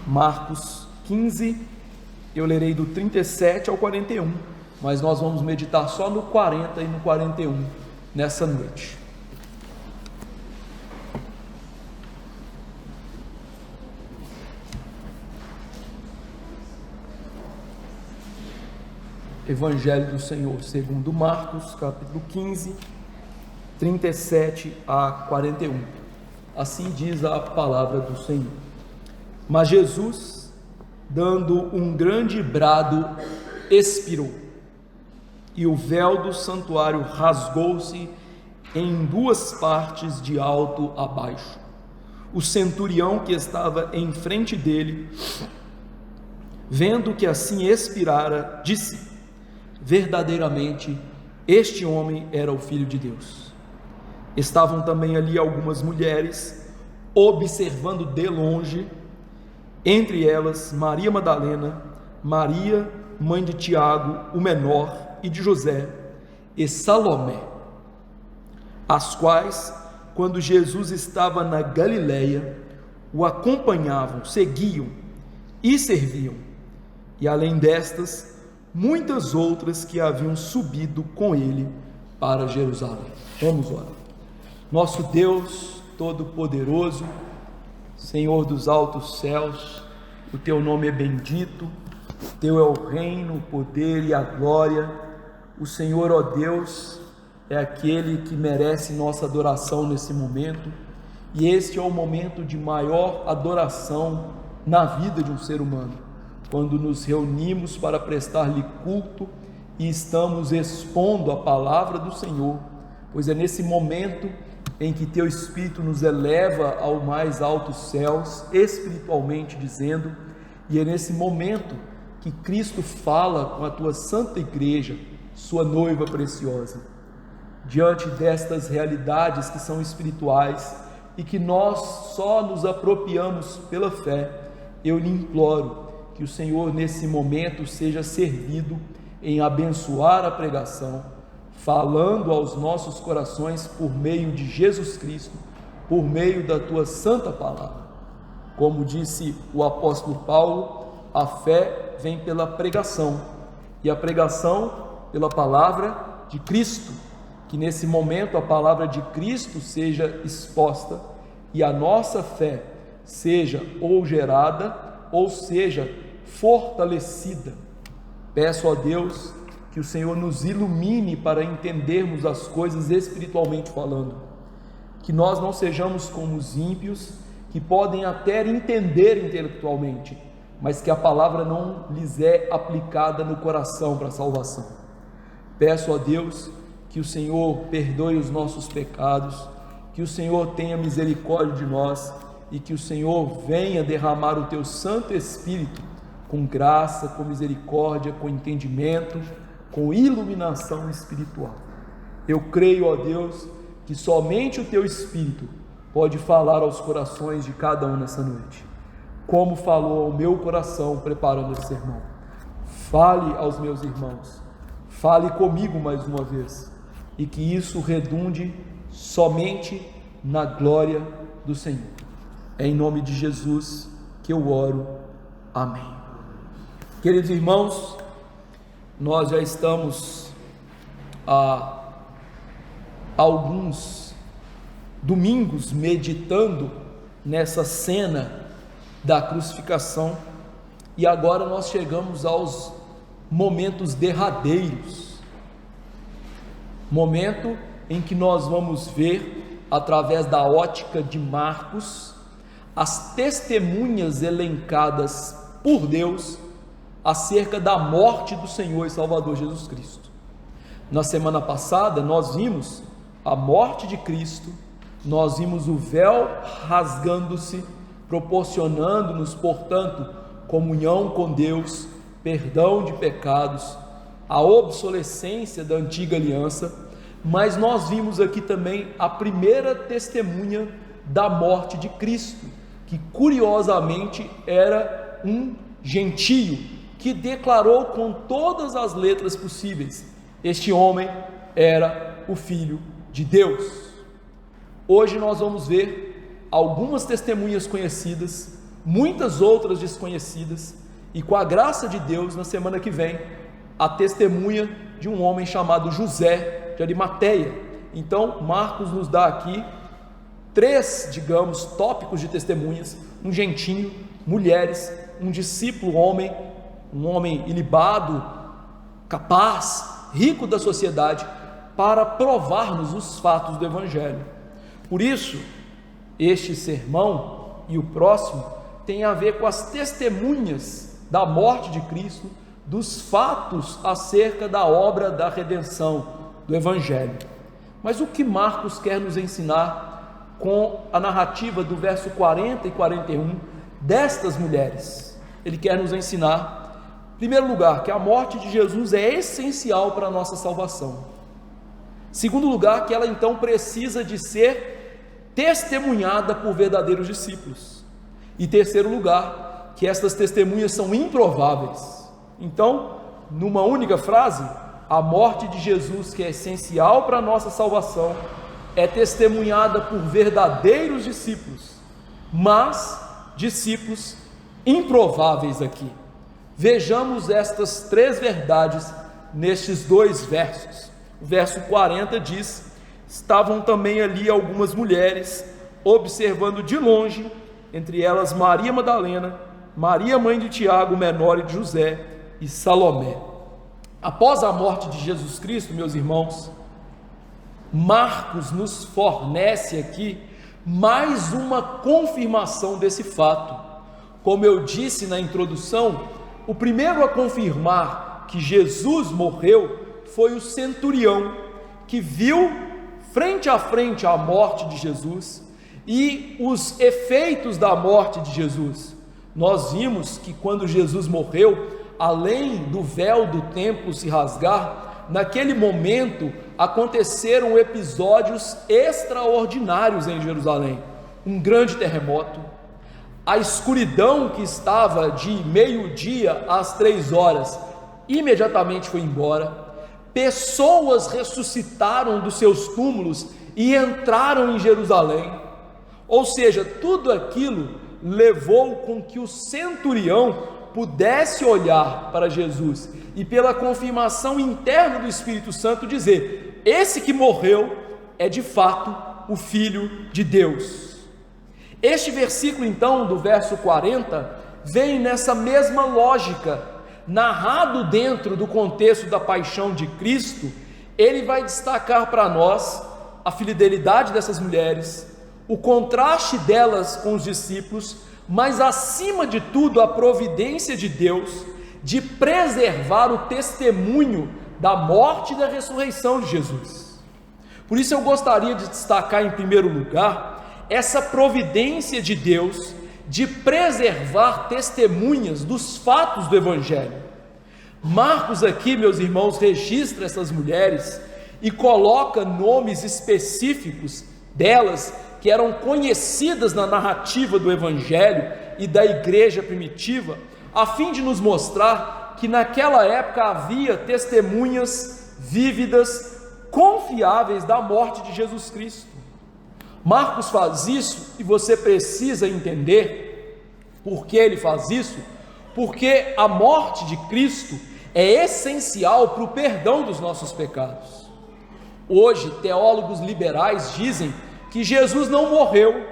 Marcos 15, eu lerei do 37 ao 41, mas nós vamos meditar só no 40 e no 41 nessa noite. Evangelho do Senhor segundo Marcos, capítulo 15, 37 a 41. Assim diz a palavra do Senhor. Mas Jesus, dando um grande brado, expirou, e o véu do santuário rasgou-se em duas partes, de alto a baixo. O centurião que estava em frente dele, vendo que assim expirara, disse: verdadeiramente este homem era o Filho de Deus. Estavam também ali algumas mulheres, observando de longe, entre elas Maria Madalena, Maria, mãe de Tiago, o menor, e de José, e Salomé, as quais, quando Jesus estava na Galileia, o acompanhavam, seguiam e serviam, e além destas, muitas outras que haviam subido com ele para Jerusalém. Vamos orar. Nosso Deus Todo-Poderoso, Senhor dos altos céus, o teu nome é bendito, teu é o reino, o poder e a glória. O Senhor, ó Deus, é aquele que merece nossa adoração nesse momento, e este é o momento de maior adoração na vida de um ser humano, quando nos reunimos para prestar-lhe culto e estamos expondo a palavra do Senhor, pois é nesse momento em que teu Espírito nos eleva ao mais altos céus, espiritualmente dizendo, e é nesse momento que Cristo fala com a tua santa igreja, sua noiva preciosa. Diante destas realidades que são espirituais e que nós só nos apropriamos pela fé, eu lhe imploro que o Senhor nesse momento seja servido em abençoar a pregação, falando aos nossos corações por meio de Jesus Cristo, por meio da tua santa palavra. Como disse o apóstolo Paulo, a fé vem pela pregação, e a pregação pela palavra de Cristo. Que nesse momento a palavra de Cristo seja exposta e a nossa fé seja ou gerada ou seja fortalecida. Peço a Deus que o Senhor nos ilumine para entendermos as coisas espiritualmente falando, que nós não sejamos como os ímpios, que podem até entender intelectualmente, mas que a palavra não lhes é aplicada no coração para a salvação. Peço a Deus que o Senhor perdoe os nossos pecados, que o Senhor tenha misericórdia de nós e que o Senhor venha derramar o teu Santo Espírito com graça, com misericórdia, com entendimento, com iluminação espiritual. Eu creio, ó Deus, que somente o teu Espírito pode falar aos corações de cada um nessa noite, como falou ao meu coração preparando esse sermão. Fale aos meus irmãos, fale comigo mais uma vez, e que isso redunde somente na glória do Senhor. É em nome de Jesus que eu oro. Amém. Queridos irmãos, nós já estamos há alguns domingos meditando nessa cena da crucificação, e agora nós chegamos aos momentos derradeiros, momento em que nós vamos ver, através da ótica de Marcos, as testemunhas elencadas por Deus acerca da morte do Senhor e Salvador Jesus Cristo. Na semana passada nós vimos a morte de Cristo, nós vimos o véu rasgando-se, proporcionando-nos, portanto, comunhão com Deus, perdão de pecados, a obsolescência da antiga aliança, mas nós vimos aqui também a primeira testemunha da morte de Cristo, que curiosamente era um gentio, que declarou com todas as letras possíveis: este homem era o Filho de Deus. Hoje nós vamos ver algumas testemunhas conhecidas, muitas outras desconhecidas, e com a graça de Deus, na semana que vem, a testemunha de um homem chamado José de Arimateia. Então, Marcos nos dá aqui 3, digamos, tópicos de testemunhas: um gentinho, mulheres, um discípulo homem, um homem ilibado, capaz, rico da sociedade, para provar-nos os fatos do Evangelho. Por isso, este sermão e o próximo tem a ver com as testemunhas da morte de Cristo, dos fatos acerca da obra da redenção, do Evangelho. Mas o que Marcos quer nos ensinar com a narrativa do verso 40 e 41 destas mulheres? Ele quer nos ensinar, em primeiro lugar, que a morte de Jesus é essencial para a nossa salvação. Em segundo lugar, que ela então precisa de ser testemunhada por verdadeiros discípulos. E em terceiro lugar, que estas testemunhas são improváveis. Então, numa única frase, a morte de Jesus, que é essencial para a nossa salvação, é testemunhada por verdadeiros discípulos, mas discípulos improváveis aqui. Vejamos estas 3 verdades nestes 2 versos. O verso 40 diz: estavam também ali algumas mulheres, observando de longe, entre elas Maria Madalena, Maria mãe de Tiago, menor, e de José, e Salomé. Após a morte de Jesus Cristo, meus irmãos, Marcos nos fornece aqui mais uma confirmação desse fato. Como eu disse na introdução, o primeiro a confirmar que Jesus morreu foi o centurião, que viu frente a frente a morte de Jesus e os efeitos da morte de Jesus. Nós vimos que quando Jesus morreu, além do véu do templo se rasgar, naquele momento aconteceram episódios extraordinários em Jerusalém. Um grande terremoto, a escuridão que estava de meio-dia às 3 horas imediatamente foi embora, pessoas ressuscitaram dos seus túmulos e entraram em Jerusalém. Ou seja, tudo aquilo levou com que o centurião pudesse olhar para Jesus e, pela confirmação interna do Espírito Santo, dizer: esse que morreu é de fato o Filho de Deus. Este versículo então, do verso 40, vem nessa mesma lógica, narrado dentro do contexto da paixão de Cristo. Ele vai destacar para nós a fidelidade dessas mulheres, o contraste delas com os discípulos, mas acima de tudo a providência de Deus de preservar o testemunho da morte e da ressurreição de Jesus. Por isso eu gostaria de destacar em primeiro lugar essa providência de Deus de preservar testemunhas dos fatos do Evangelho. Marcos aqui, meus irmãos, registra essas mulheres e coloca nomes específicos delas que eram conhecidas na narrativa do Evangelho e da igreja primitiva, a fim de nos mostrar que naquela época havia testemunhas vívidas, confiáveis da morte de Jesus Cristo. Marcos faz isso, e você precisa entender por que ele faz isso, porque a morte de Cristo é essencial para o perdão dos nossos pecados. Hoje, teólogos liberais dizem que Jesus não morreu,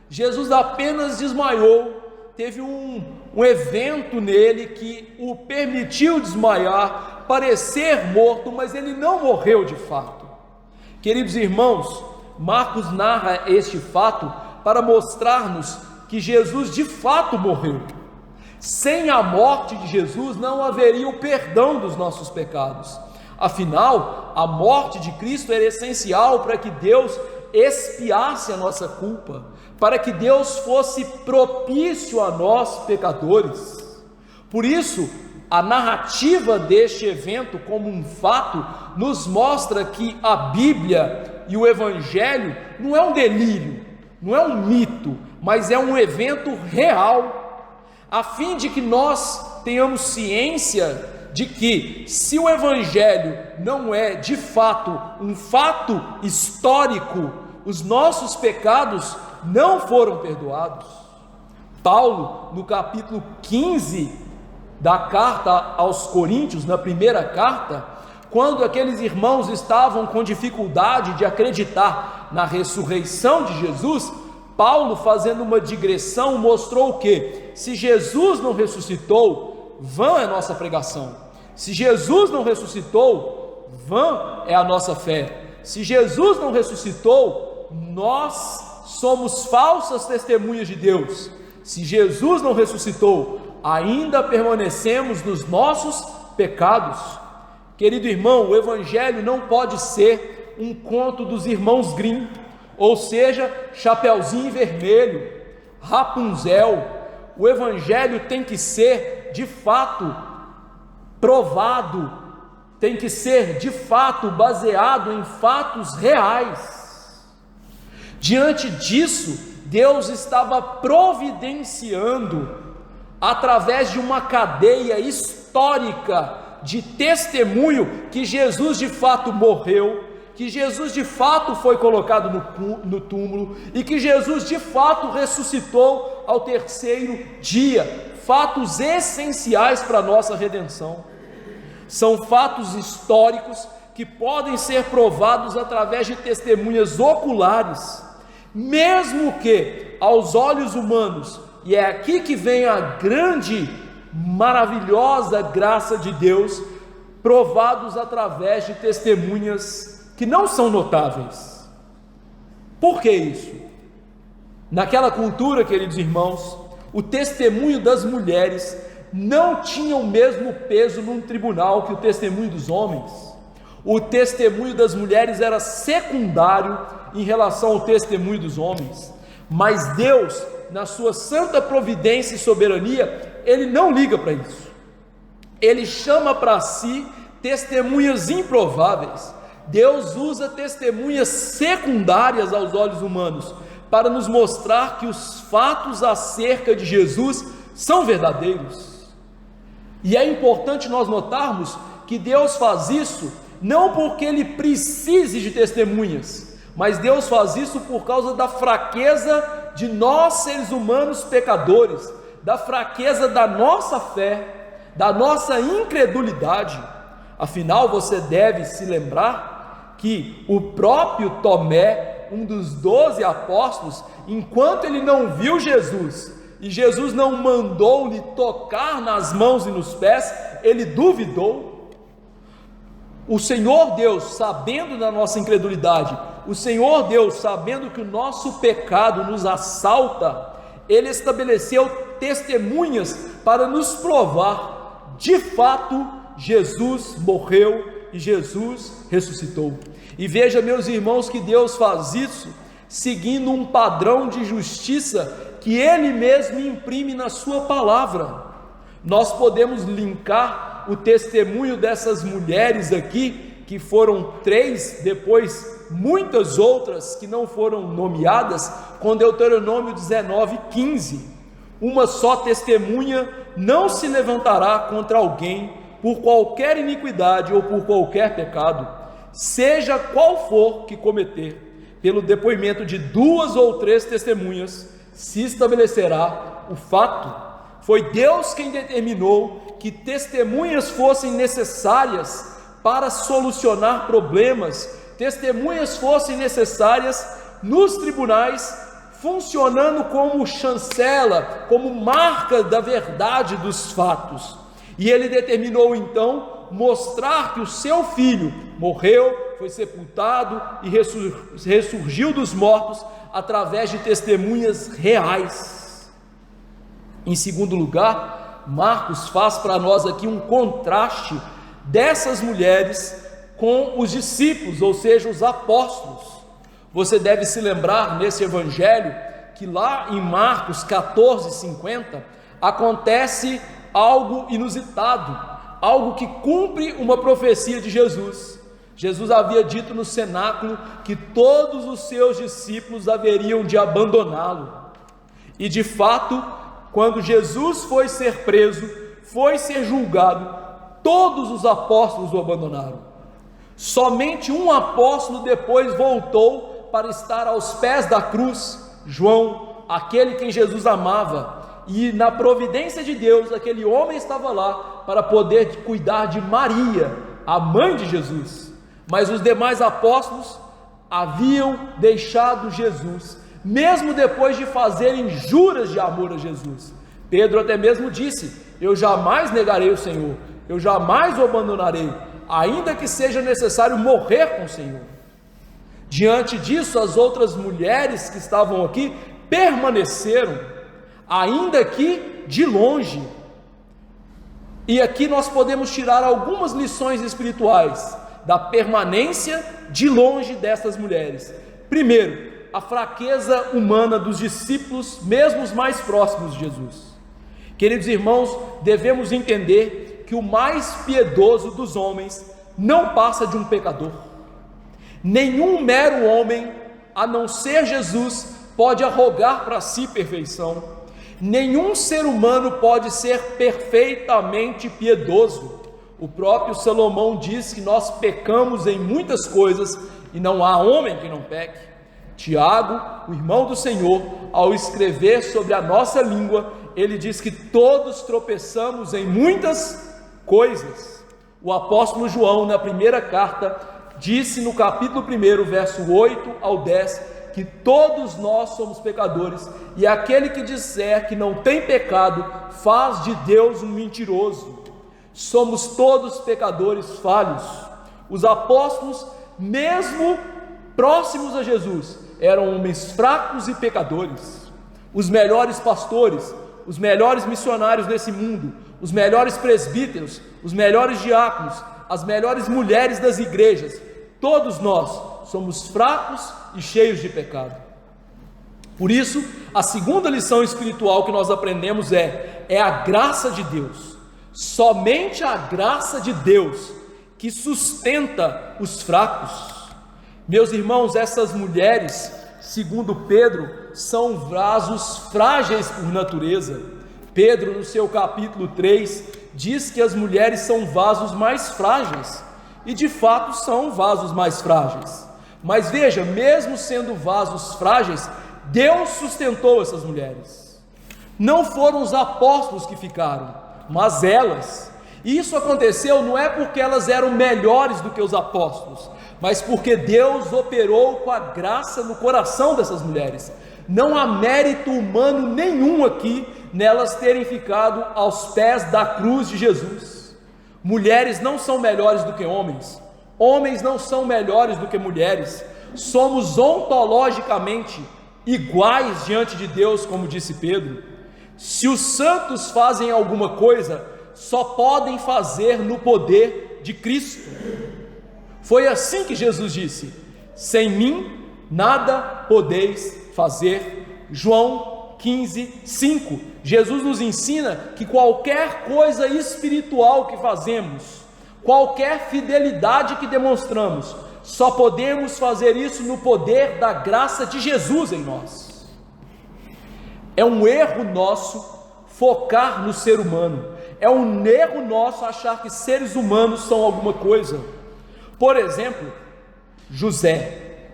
Jesus apenas desmaiou, teve um evento nele que o permitiu desmaiar, parecer morto, mas ele não morreu de fato. Queridos irmãos, Marcos narra este fato para mostrar-nos que Jesus de fato morreu. Sem a morte de Jesus não haveria o perdão dos nossos pecados. Afinal, a morte de Cristo era essencial para que Deus expiasse a nossa culpa, para que Deus fosse propício a nós pecadores. Por isso, a narrativa deste evento como um fato nos mostra que a Bíblia e o Evangelho não é um delírio, não é um mito, mas é um evento real, a fim de que nós tenhamos ciência de que, se o Evangelho não é de fato um fato histórico, os nossos pecados não foram perdoados. Paulo, no capítulo 15 da carta aos Coríntios, na primeira carta, quando aqueles irmãos estavam com dificuldade de acreditar na ressurreição de Jesus, Paulo, fazendo uma digressão, mostrou que se Jesus não ressuscitou, vã é nossa pregação. Se Jesus não ressuscitou, vã é a nossa fé. Se Jesus não ressuscitou, nós somos falsas testemunhas de Deus. Se Jesus não ressuscitou, ainda permanecemos nos nossos pecados. Querido irmão, o Evangelho não pode ser um conto dos irmãos Grimm, ou seja, Chapeuzinho Vermelho, Rapunzel. O Evangelho tem que ser de fato provado, tem que ser de fato baseado em fatos reais. Diante disso, Deus estava providenciando, através de uma cadeia histórica de testemunho, que Jesus de fato morreu, que Jesus de fato foi colocado no túmulo e que Jesus de fato ressuscitou ao terceiro dia. Fatos essenciais para a nossa redenção. São fatos históricos que podem ser provados através de testemunhas oculares, mesmo que aos olhos humanos, e é aqui que vem a grande, maravilhosa graça de Deus, provados através de testemunhas que não são notáveis. Por que isso? Naquela cultura, queridos irmãos, o testemunho das mulheres não tinha o mesmo peso num tribunal que o testemunho dos homens. O testemunho das mulheres era secundário em relação ao testemunho dos homens, mas Deus, na sua santa providência e soberania, Ele não liga para isso. Ele chama para si testemunhas improváveis. Deus usa testemunhas secundárias aos olhos humanos para nos mostrar que os fatos acerca de Jesus são verdadeiros. E é importante nós notarmos que Deus faz isso não porque Ele precise de testemunhas, mas Deus faz isso por causa da fraqueza de nós seres humanos pecadores, da fraqueza da nossa fé, da nossa incredulidade. Afinal, você deve se lembrar que o próprio Tomé, um dos 12 apóstolos, enquanto ele não viu Jesus, e Jesus não mandou-lhe tocar nas mãos e nos pés, ele duvidou. O Senhor Deus, sabendo da nossa incredulidade, o Senhor Deus, sabendo que o nosso pecado nos assalta, Ele estabeleceu testemunhas para nos provar, de fato, Jesus morreu e Jesus ressuscitou. E veja, meus irmãos, que Deus faz isso seguindo um padrão de justiça que Ele mesmo imprime na sua palavra. Nós podemos linkar o testemunho dessas mulheres aqui, que foram 3, depois muitas outras que não foram nomeadas, com Deuteronômio 19:15. Uma só testemunha não se levantará contra alguém por qualquer iniquidade ou por qualquer pecado, seja qual for que cometer. Pelo depoimento de 2 ou 3 testemunhas se estabelecerá o fato. Foi Deus quem determinou que testemunhas fossem necessárias para solucionar problemas, testemunhas fossem necessárias nos tribunais, funcionando como chancela, como marca da verdade dos fatos. E Ele determinou então mostrar que o seu filho morreu, foi sepultado e ressurgiu dos mortos através de testemunhas reais. Em segundo lugar, Marcos faz para nós aqui um contraste dessas mulheres com os discípulos, ou seja, os apóstolos. Você deve se lembrar nesse evangelho que lá em Marcos 14:50 acontece algo inusitado, algo que cumpre uma profecia de Jesus. Jesus havia dito no cenáculo que todos os seus discípulos haveriam de abandoná-lo, e de fato, quando Jesus foi ser preso, foi ser julgado, todos os apóstolos o abandonaram. Somente um apóstolo depois voltou para estar aos pés da cruz, João, aquele quem Jesus amava. e na providência de Deus, aquele homem estava lá para poder cuidar de Maria, a mãe de Jesus. Mas os demais apóstolos haviam deixado Jesus, mesmo depois de fazerem juras de amor a Jesus. Pedro até mesmo disse: eu jamais negarei o Senhor, eu jamais o abandonarei, ainda que seja necessário morrer com o Senhor. Diante disso, as outras mulheres que estavam aqui permaneceram, ainda que de longe. E aqui nós podemos tirar algumas lições espirituais da permanência de longe dessas mulheres. Primeiro, a fraqueza humana dos discípulos, mesmo os mais próximos de Jesus. Queridos irmãos, devemos entender que o mais piedoso dos homens não passa de um pecador. Nenhum mero homem, a não ser Jesus, pode arrogar para si perfeição. Nenhum ser humano pode ser perfeitamente piedoso. O próprio Salomão diz que nós pecamos em muitas coisas e não há homem que não peque. Tiago, o irmão do Senhor, ao escrever sobre a nossa língua, ele diz que todos tropeçamos em muitas coisas. O apóstolo João, na primeira carta, disse no capítulo 1, verso 8 ao 10, que todos nós somos pecadores, e aquele que disser que não tem pecado, faz de Deus um mentiroso. Somos todos pecadores falhos. Os apóstolos, mesmo próximos a Jesus, eram homens fracos e pecadores. Os melhores pastores, os melhores missionários desse mundo, os melhores presbíteros, os melhores diáconos, as melhores mulheres das igrejas, todos nós somos fracos e cheios de pecado. Por isso, a segunda lição espiritual que nós aprendemos é a graça de Deus. Somente a graça de Deus que sustenta os fracos. Meus irmãos, essas mulheres, segundo Pedro, são vasos frágeis por natureza. Pedro, no seu capítulo 3, diz que as mulheres são vasos mais frágeis, e de fato são vasos mais frágeis. Mas veja, mesmo sendo vasos frágeis, Deus sustentou essas mulheres. Não foram os apóstolos que ficaram, mas elas. E isso aconteceu não é porque elas eram melhores do que os apóstolos, mas porque Deus operou com a graça no coração dessas mulheres. Não há mérito humano nenhum aqui nelas terem ficado aos pés da cruz de Jesus. Mulheres não são melhores do que homens, homens não são melhores do que mulheres. Somos ontologicamente iguais diante de Deus, como disse Pedro. Se os santos fazem alguma coisa, só podem fazer no poder de Cristo. Foi assim que Jesus disse: sem mim nada podeis fazer. João 15, 5. Jesus nos ensina que qualquer coisa espiritual que fazemos, qualquer fidelidade que demonstramos, só podemos fazer isso no poder da graça de Jesus em nós. É um erro nosso focar no ser humano, é um erro nosso achar que seres humanos são alguma coisa. Por exemplo, José,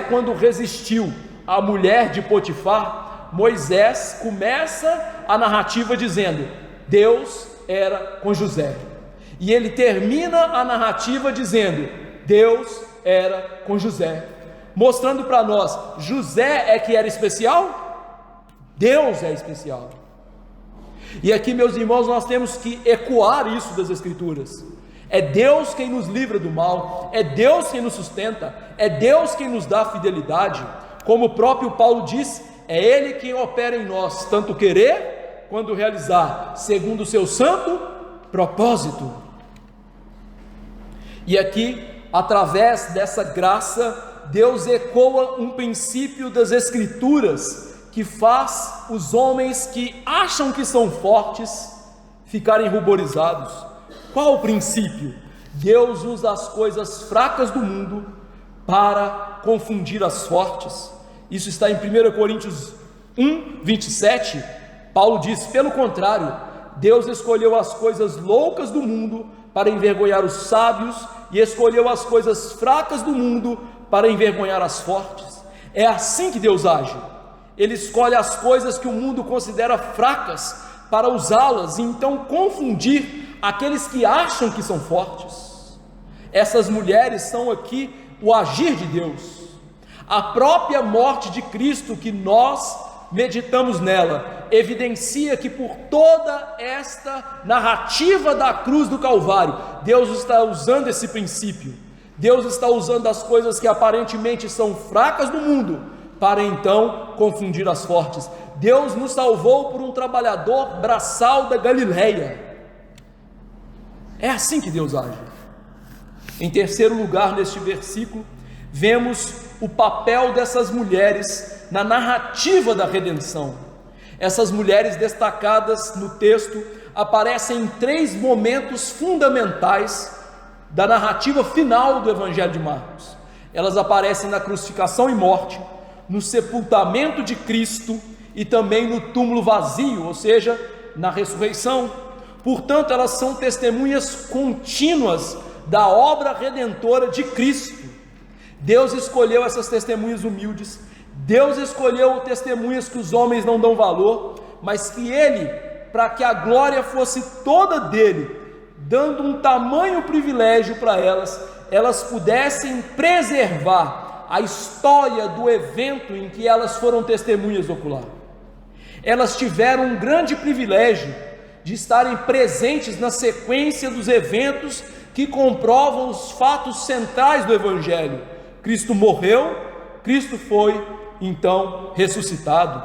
quando resistiu à mulher de Potifar, Moisés começa a narrativa dizendo: Deus era com José, e ele termina a narrativa dizendo: Deus era com José, mostrando para nós, José é que era especial, Deus é especial. E aqui, meus irmãos, nós temos que ecoar isso das Escrituras. É Deus quem nos livra do mal, é Deus quem nos sustenta, é Deus quem nos dá fidelidade. Como o próprio Paulo diz, é Ele quem opera em nós, tanto querer quanto realizar, segundo o seu santo propósito. E aqui, através dessa graça, Deus ecoa um princípio das Escrituras que faz os homens que acham que são fortes ficarem ruborizados. Qual o princípio? Deus usa as coisas fracas do mundo para confundir as fortes. Isso está em 1 Coríntios 1, 27. Paulo diz: pelo contrário, Deus escolheu as coisas loucas do mundo para envergonhar os sábios, e escolheu as coisas fracas do mundo para envergonhar as fortes. É assim que Deus age. ele escolhe as coisas que o mundo considera fracas para usá-las e então confundir aqueles que acham que são fortes. Essas mulheres são aqui o agir de Deus. A própria morte de Cristo que nós meditamos nela evidencia que por toda esta narrativa da cruz do Calvário, Deus está usando esse princípio. Deus está usando as coisas que aparentemente são fracas do mundo para então confundir as fortes. Deus nos salvou por um trabalhador braçal da Galileia. É assim que Deus age. Em terceiro lugar, neste versículo, vemos o papel dessas mulheres na narrativa da redenção. Essas mulheres destacadas no texto aparecem em 3 momentos fundamentais da narrativa final do Evangelho de Marcos. Elas aparecem na crucificação e morte, no sepultamento de Cristo e também no túmulo vazio, ou seja, na ressurreição. Portanto, elas são testemunhas contínuas da obra redentora de Cristo. Deus escolheu essas testemunhas humildes, Deus escolheu testemunhas que os homens não dão valor, mas que Ele, para que a glória fosse toda dele, dando um tamanho privilégio para elas pudessem preservar a história do evento em que elas foram testemunhas ocular. Elas tiveram um grande privilégio de estarem presentes na sequência dos eventos que comprovam os fatos centrais do Evangelho. Cristo morreu, Cristo foi então ressuscitado.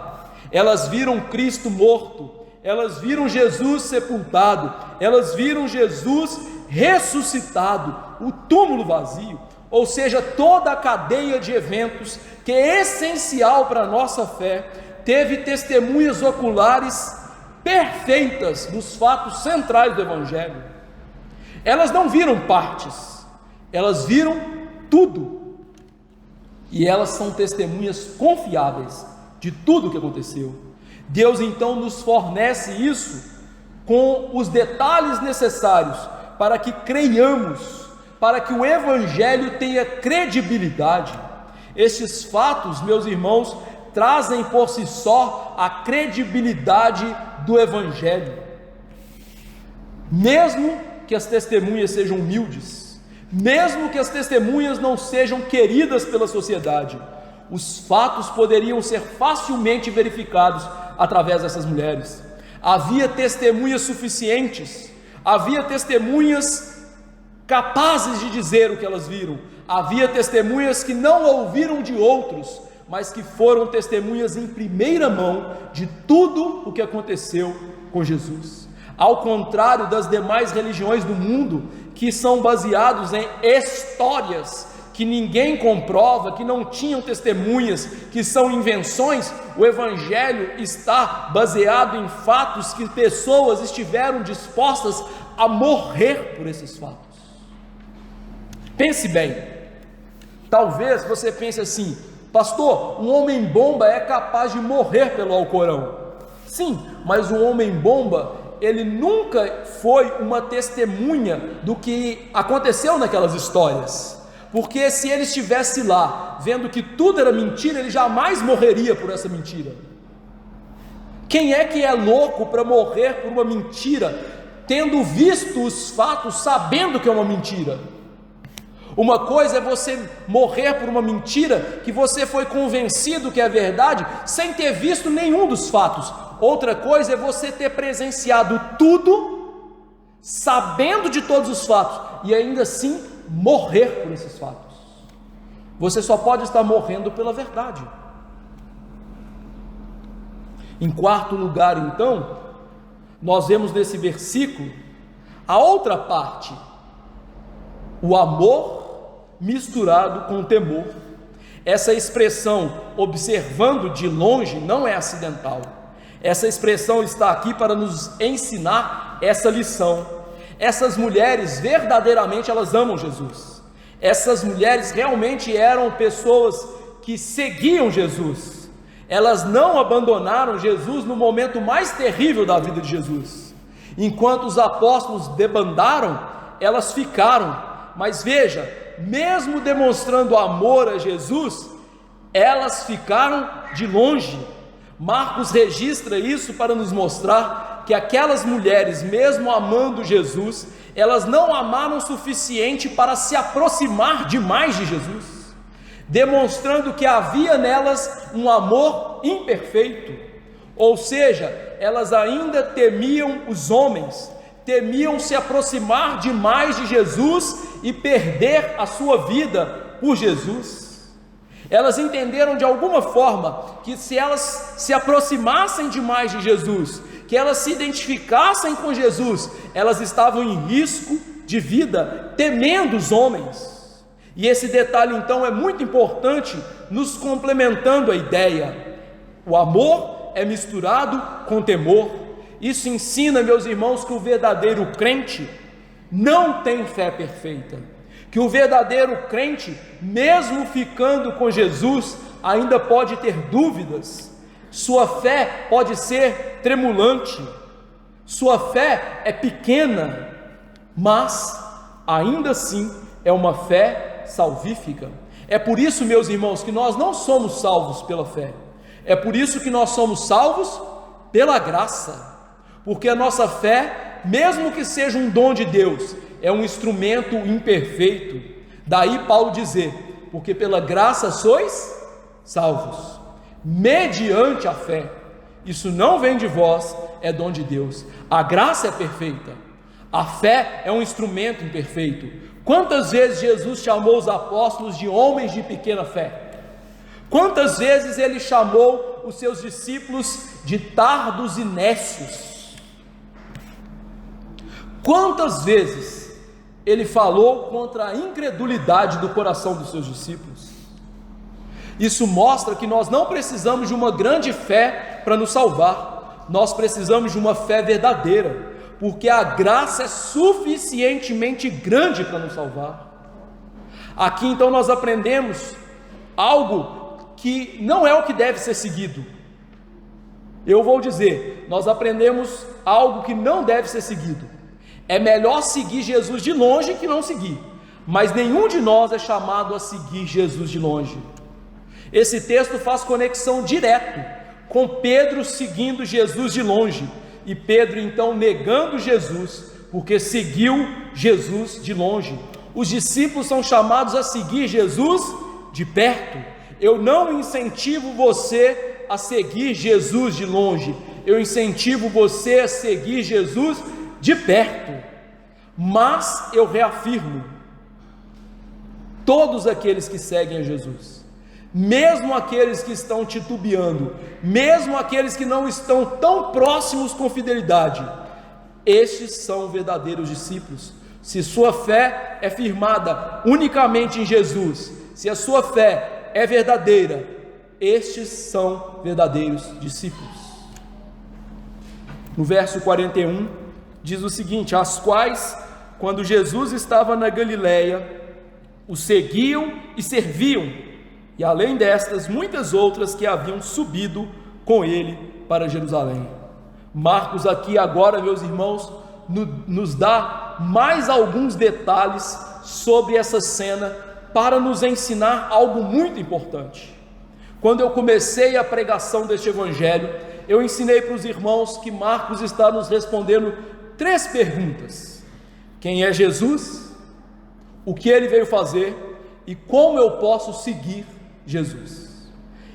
Elas viram Cristo morto, elas viram Jesus sepultado, elas viram Jesus ressuscitado, o túmulo vazio, ou seja, toda a cadeia de eventos que é essencial para a nossa fé, teve testemunhas oculares perfeitas dos fatos centrais do Evangelho. Elas não viram partes, elas viram tudo, e elas são testemunhas confiáveis de tudo o que aconteceu. Deus então nos fornece isso com os detalhes necessários para que creiamos, para que o Evangelho tenha credibilidade. Estes fatos, meus irmãos, trazem por si só a credibilidade do Evangelho. Mesmo que as testemunhas sejam humildes, mesmo que as testemunhas não sejam queridas pela sociedade, os fatos poderiam ser facilmente verificados através dessas mulheres. Havia testemunhas suficientes, havia testemunhas capazes de dizer o que elas viram, havia testemunhas que não ouviram de outros, mas que foram testemunhas em primeira mão de tudo o que aconteceu com Jesus. Ao contrário das demais religiões do mundo, que são baseados em histórias que ninguém comprova, que não tinham testemunhas, que são invenções, o Evangelho está baseado em fatos que pessoas estiveram dispostas a morrer por esses fatos. Pense bem, talvez você pense assim: pastor, um homem-bomba é capaz de morrer pelo Alcorão. Sim, mas o homem-bomba, ele nunca foi uma testemunha do que aconteceu naquelas histórias, porque se ele estivesse lá, vendo que tudo era mentira, ele jamais morreria por essa mentira. Quem é que é louco para morrer por uma mentira, tendo visto os fatos, sabendo que é uma mentira? Uma coisa é você morrer por uma mentira que você foi convencido que é verdade, sem ter visto nenhum dos fatos. Outra coisa é você ter presenciado tudo, sabendo de todos os fatos, e ainda assim morrer por esses fatos. Você só pode estar morrendo pela verdade. Em quarto lugar, então, nós vemos nesse versículo a outra parte: o amor misturado com o temor. Essa expressão, observando de longe, não é acidental. Essa expressão está aqui para nos ensinar essa lição. Essas mulheres, verdadeiramente, elas amam Jesus. Essas mulheres realmente eram pessoas que seguiam Jesus. Elas não abandonaram Jesus no momento mais terrível da vida de Jesus. Enquanto os apóstolos debandaram, elas ficaram. Mas veja, mesmo demonstrando amor a Jesus, elas ficaram de longe. Marcos registra isso para nos mostrar que aquelas mulheres, mesmo amando Jesus, elas não amaram o suficiente para se aproximar demais de Jesus, demonstrando que havia nelas um amor imperfeito, ou seja, elas ainda temiam os homens, temiam se aproximar demais de Jesus e perder a sua vida por Jesus. Elas entenderam de alguma forma que se elas se aproximassem demais de Jesus, que elas se identificassem com Jesus, elas estavam em risco de vida, temendo os homens. E esse detalhe então é muito importante, nos complementando a ideia. O amor é misturado com temor. Isso ensina, meus irmãos, que o verdadeiro crente não tem fé perfeita, que o verdadeiro crente, mesmo ficando com Jesus, ainda pode ter dúvidas, sua fé pode ser tremulante, sua fé é pequena, mas ainda assim é uma fé salvífica. É por isso, meus irmãos, que nós não somos salvos pela fé, é por isso que nós somos salvos pela graça, porque a nossa fé, mesmo que seja um dom de Deus, é um instrumento imperfeito. Daí Paulo dizer, porque pela graça sois salvos, mediante a fé. Isso não vem de vós, é dom de Deus. A graça é perfeita, a fé é um instrumento imperfeito. Quantas vezes Jesus chamou os apóstolos de homens de pequena fé? Quantas vezes ele chamou os seus discípulos de tardos e nécios? Quantas vezes ele falou contra a incredulidade do coração dos seus discípulos? Isso mostra que nós não precisamos de uma grande fé para nos salvar, nós precisamos de uma fé verdadeira, porque a graça é suficientemente grande para nos salvar. Aqui então nós aprendemos algo que não é o que deve ser seguido. Eu vou dizer, nós aprendemos algo que não deve ser seguido. É melhor seguir Jesus de longe que não seguir, mas nenhum de nós é chamado a seguir Jesus de longe. Esse texto faz conexão direta com Pedro seguindo Jesus de longe, e Pedro então negando Jesus, porque seguiu Jesus de longe. Os discípulos são chamados a seguir Jesus de perto. Eu não incentivo você a seguir Jesus de longe, eu incentivo você a seguir Jesus de perto. Mas eu reafirmo, todos aqueles que seguem a Jesus, mesmo aqueles que estão titubeando, mesmo aqueles que não estão tão próximos com fidelidade, estes são verdadeiros discípulos. Se sua fé é firmada unicamente em Jesus, se a sua fé é verdadeira, estes são verdadeiros discípulos. No verso 41 diz o seguinte: as quais, quando Jesus estava na Galileia, o seguiam e serviam, e além destas, muitas outras que haviam subido com ele para Jerusalém. Marcos aqui agora, meus irmãos, nos dá mais alguns detalhes sobre essa cena para nos ensinar algo muito importante. Quando eu comecei a pregação deste evangelho, eu ensinei para os irmãos que Marcos está nos respondendo 3 perguntas: quem é Jesus, o que ele veio fazer e como eu posso seguir Jesus.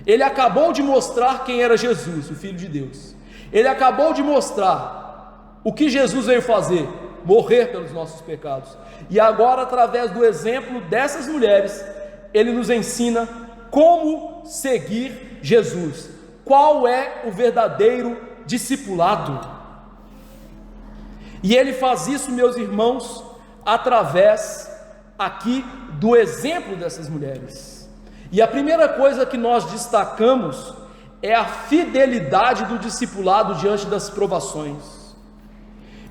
Ele acabou de mostrar quem era Jesus, o Filho de Deus. Ele acabou de mostrar o que Jesus veio fazer, morrer pelos nossos pecados. E agora, através do exemplo dessas mulheres, ele nos ensina como seguir Jesus. Qual é o verdadeiro discipulado? E ele faz isso, meus irmãos, através aqui do exemplo dessas mulheres. E a primeira coisa que nós destacamos é a fidelidade do discipulado diante das provações.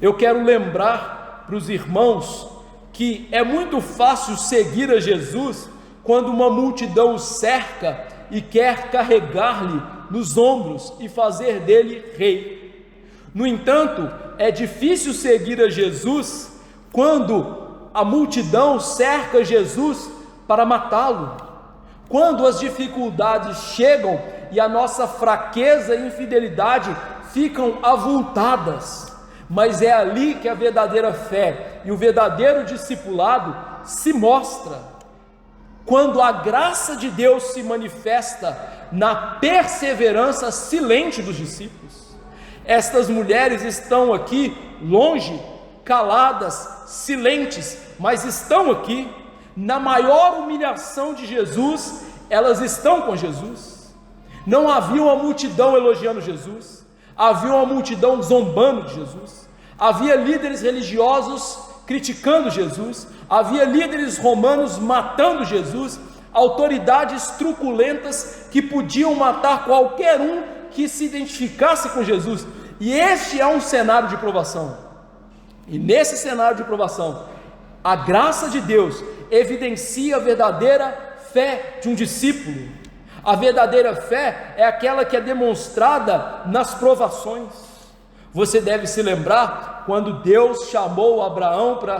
Eu quero lembrar para os irmãos que é muito fácil seguir a Jesus quando uma multidão o cerca e quer carregar-lhe nos ombros e fazer dele rei. No entanto, é difícil seguir a Jesus quando a multidão cerca Jesus para matá-lo. Quando as dificuldades chegam, e a nossa fraqueza e infidelidade ficam avultadas, mas é ali que a verdadeira fé e o verdadeiro discipulado se mostra, quando a graça de Deus se manifesta na perseverança silente dos discípulos. Estas mulheres estão aqui longe, caladas, silentes, mas estão aqui. Na maior humilhação de Jesus, elas estão com Jesus. Não havia uma multidão elogiando Jesus, havia uma multidão zombando de Jesus, havia líderes religiosos criticando Jesus, havia líderes romanos matando Jesus, autoridades truculentas que podiam matar qualquer um que se identificasse com Jesus. E este é um cenário de provação. E nesse cenário de provação, a graça de Deus evidencia a verdadeira fé de um discípulo. A verdadeira fé é aquela que é demonstrada nas provações. Você deve se lembrar quando Deus chamou Abraão para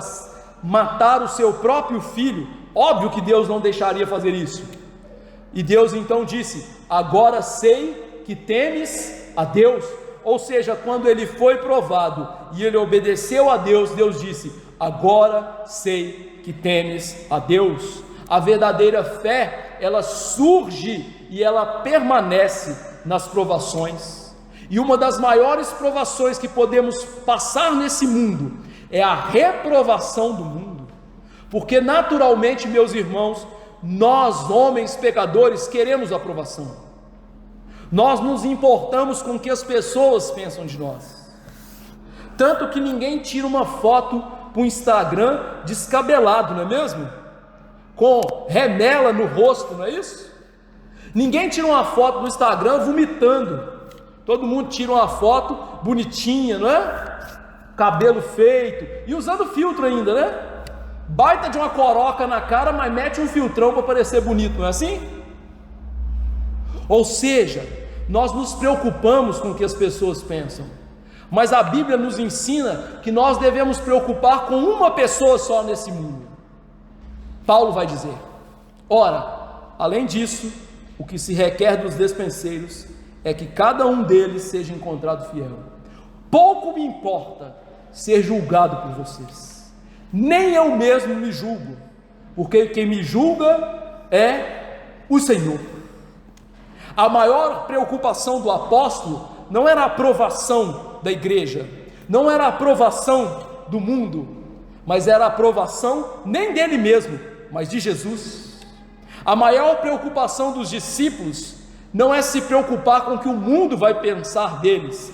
matar o seu próprio filho. Óbvio que Deus não deixaria fazer isso. E Deus então disse: agora sei que temes a Deus. Ou seja, quando ele foi provado e ele obedeceu a Deus, Deus disse: agora sei que temes a Deus. A verdadeira fé, ela surge e ela permanece nas provações. E uma das maiores provações que podemos passar nesse mundo é a reprovação do mundo. Porque naturalmente, meus irmãos, nós homens pecadores queremos aprovação. Nós nos importamos com o que as pessoas pensam de nós. Tanto que ninguém tira uma foto para o Instagram descabelado, não é mesmo? Com remela no rosto, não é isso? Ninguém tira uma foto no Instagram vomitando. Todo mundo tira uma foto bonitinha, não é? Cabelo feito e usando filtro ainda, né? Baita de uma coroca na cara, mas mete um filtrão para parecer bonito, não é assim? Ou seja, nós nos preocupamos com o que as pessoas pensam, mas a Bíblia nos ensina que nós devemos preocupar com uma pessoa só nesse mundo. Paulo vai dizer: ora, além disso, o que se requer dos despenseiros é que cada um deles seja encontrado fiel. Pouco me importa ser julgado por vocês, nem eu mesmo me julgo, porque quem me julga é o Senhor. A maior preocupação do apóstolo não era a aprovação da igreja, não era a aprovação do mundo, mas era a aprovação nem dele mesmo, mas de Jesus. A maior preocupação dos discípulos não é se preocupar com o que o mundo vai pensar deles.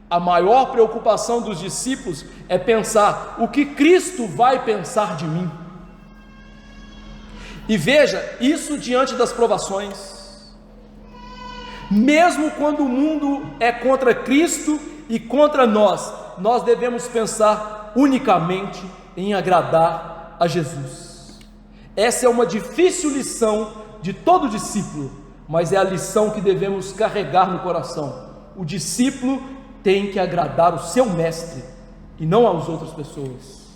A maior preocupação dos discípulos é pensar o que Cristo vai pensar de mim. E veja, isso diante das provações. Mesmo quando o mundo é contra Cristo e contra nós, nós devemos pensar unicamente em agradar a Jesus. Essa é uma difícil lição de todo discípulo, mas é a lição que devemos carregar no coração. O discípulo tem que agradar o seu mestre e não às outras pessoas.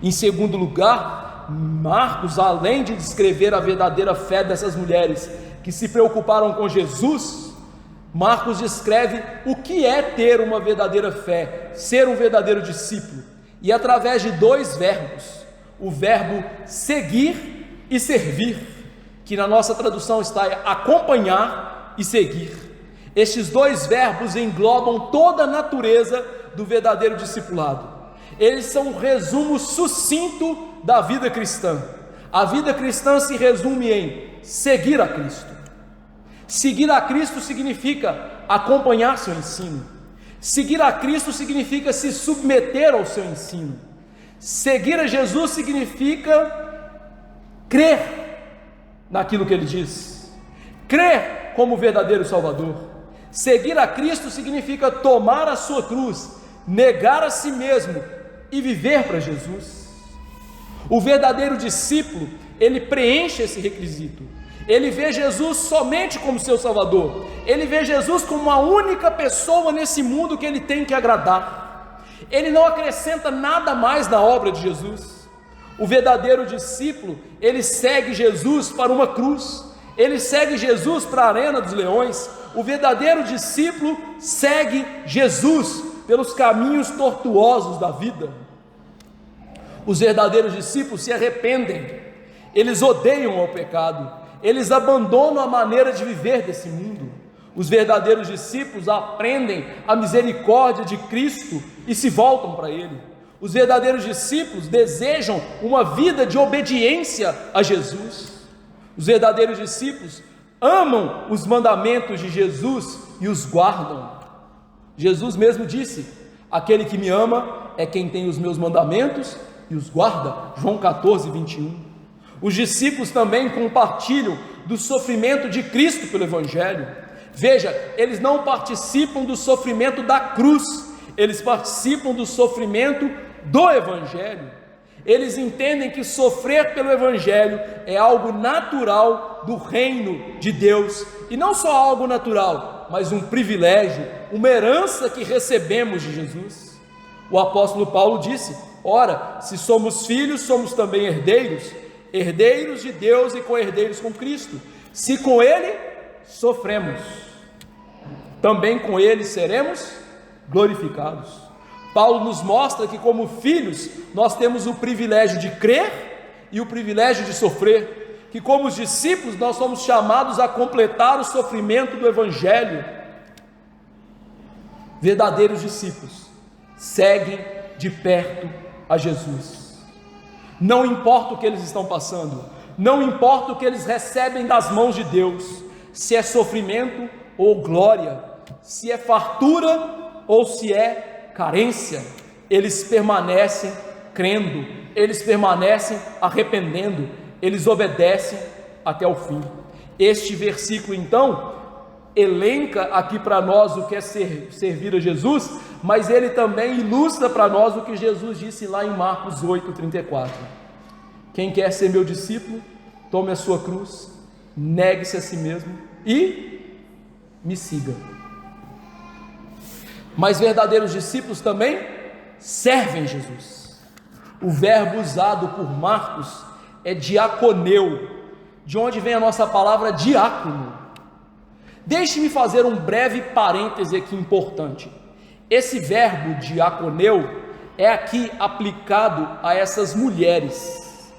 Em segundo lugar, Marcos, além de descrever a verdadeira fé dessas mulheres que se preocuparam com Jesus, Marcos descreve o que é ter uma verdadeira fé, ser um verdadeiro discípulo, e através de dois verbos: o verbo seguir e servir, que na nossa tradução está acompanhar e seguir. Estes dois verbos englobam toda a natureza do verdadeiro discipulado. Eles são um resumo sucinto da vida cristã. A vida cristã se resume em seguir a Cristo. Seguir a Cristo significa acompanhar seu ensino. Seguir a Cristo significa se submeter ao seu ensino. Seguir a Jesus significa crer naquilo que Ele diz, crer como verdadeiro Salvador. Seguir a Cristo significa tomar a sua cruz, negar a si mesmo e viver para Jesus. O verdadeiro discípulo, ele preenche esse requisito. Ele vê Jesus somente como seu Salvador. Ele vê Jesus como a única pessoa nesse mundo que ele tem que agradar. Ele não acrescenta nada mais na obra de Jesus. O verdadeiro discípulo, ele segue Jesus para uma cruz. ele segue Jesus para a arena dos leões. O verdadeiro discípulo segue Jesus pelos caminhos tortuosos da vida. Os verdadeiros discípulos se arrependem, eles odeiam o pecado, eles abandonam a maneira de viver desse mundo. Os verdadeiros discípulos aprendem a misericórdia de Cristo e se voltam para Ele. Os verdadeiros discípulos desejam uma vida de obediência a Jesus. Os verdadeiros discípulos amam os mandamentos de Jesus e os guardam. Jesus mesmo disse: aquele que me ama é quem tem os meus mandamentos e os guarda. João 14, 21. Os discípulos também compartilham do sofrimento de Cristo pelo Evangelho. Veja, eles não participam do sofrimento da cruz, eles participam do sofrimento do Evangelho. Eles entendem que sofrer pelo Evangelho é algo natural do reino de Deus, e não só algo natural, mas um privilégio, uma herança que recebemos de Jesus. O apóstolo Paulo disse: ora, se somos filhos, somos também herdeiros, herdeiros de Deus e co-herdeiros com Cristo. Se com Ele sofremos, também com Ele seremos glorificados. Paulo nos mostra que, como filhos, nós temos o privilégio de crer e o privilégio de sofrer, que como os discípulos nós somos chamados a completar o sofrimento do Evangelho. Verdadeiros discípulos seguem de perto a Jesus, não importa o que eles estão passando, não importa o que eles recebem das mãos de Deus, se é sofrimento ou glória, se é fartura ou se é carência, eles permanecem crendo, eles permanecem arrependendo, eles obedecem até o fim. Este versículo então elenca aqui para nós o que é servir a Jesus, mas ele também ilustra para nós o que Jesus disse lá em Marcos 8:34. Quem quer ser meu discípulo, tome a sua cruz, negue-se a si mesmo e me siga. Mas verdadeiros discípulos também servem Jesus. O verbo usado por Marcos é diaconeu, de onde vem a nossa palavra diácono. Deixe-me fazer um breve parêntese aqui importante. Esse verbo diaconeu é aqui aplicado a essas mulheres.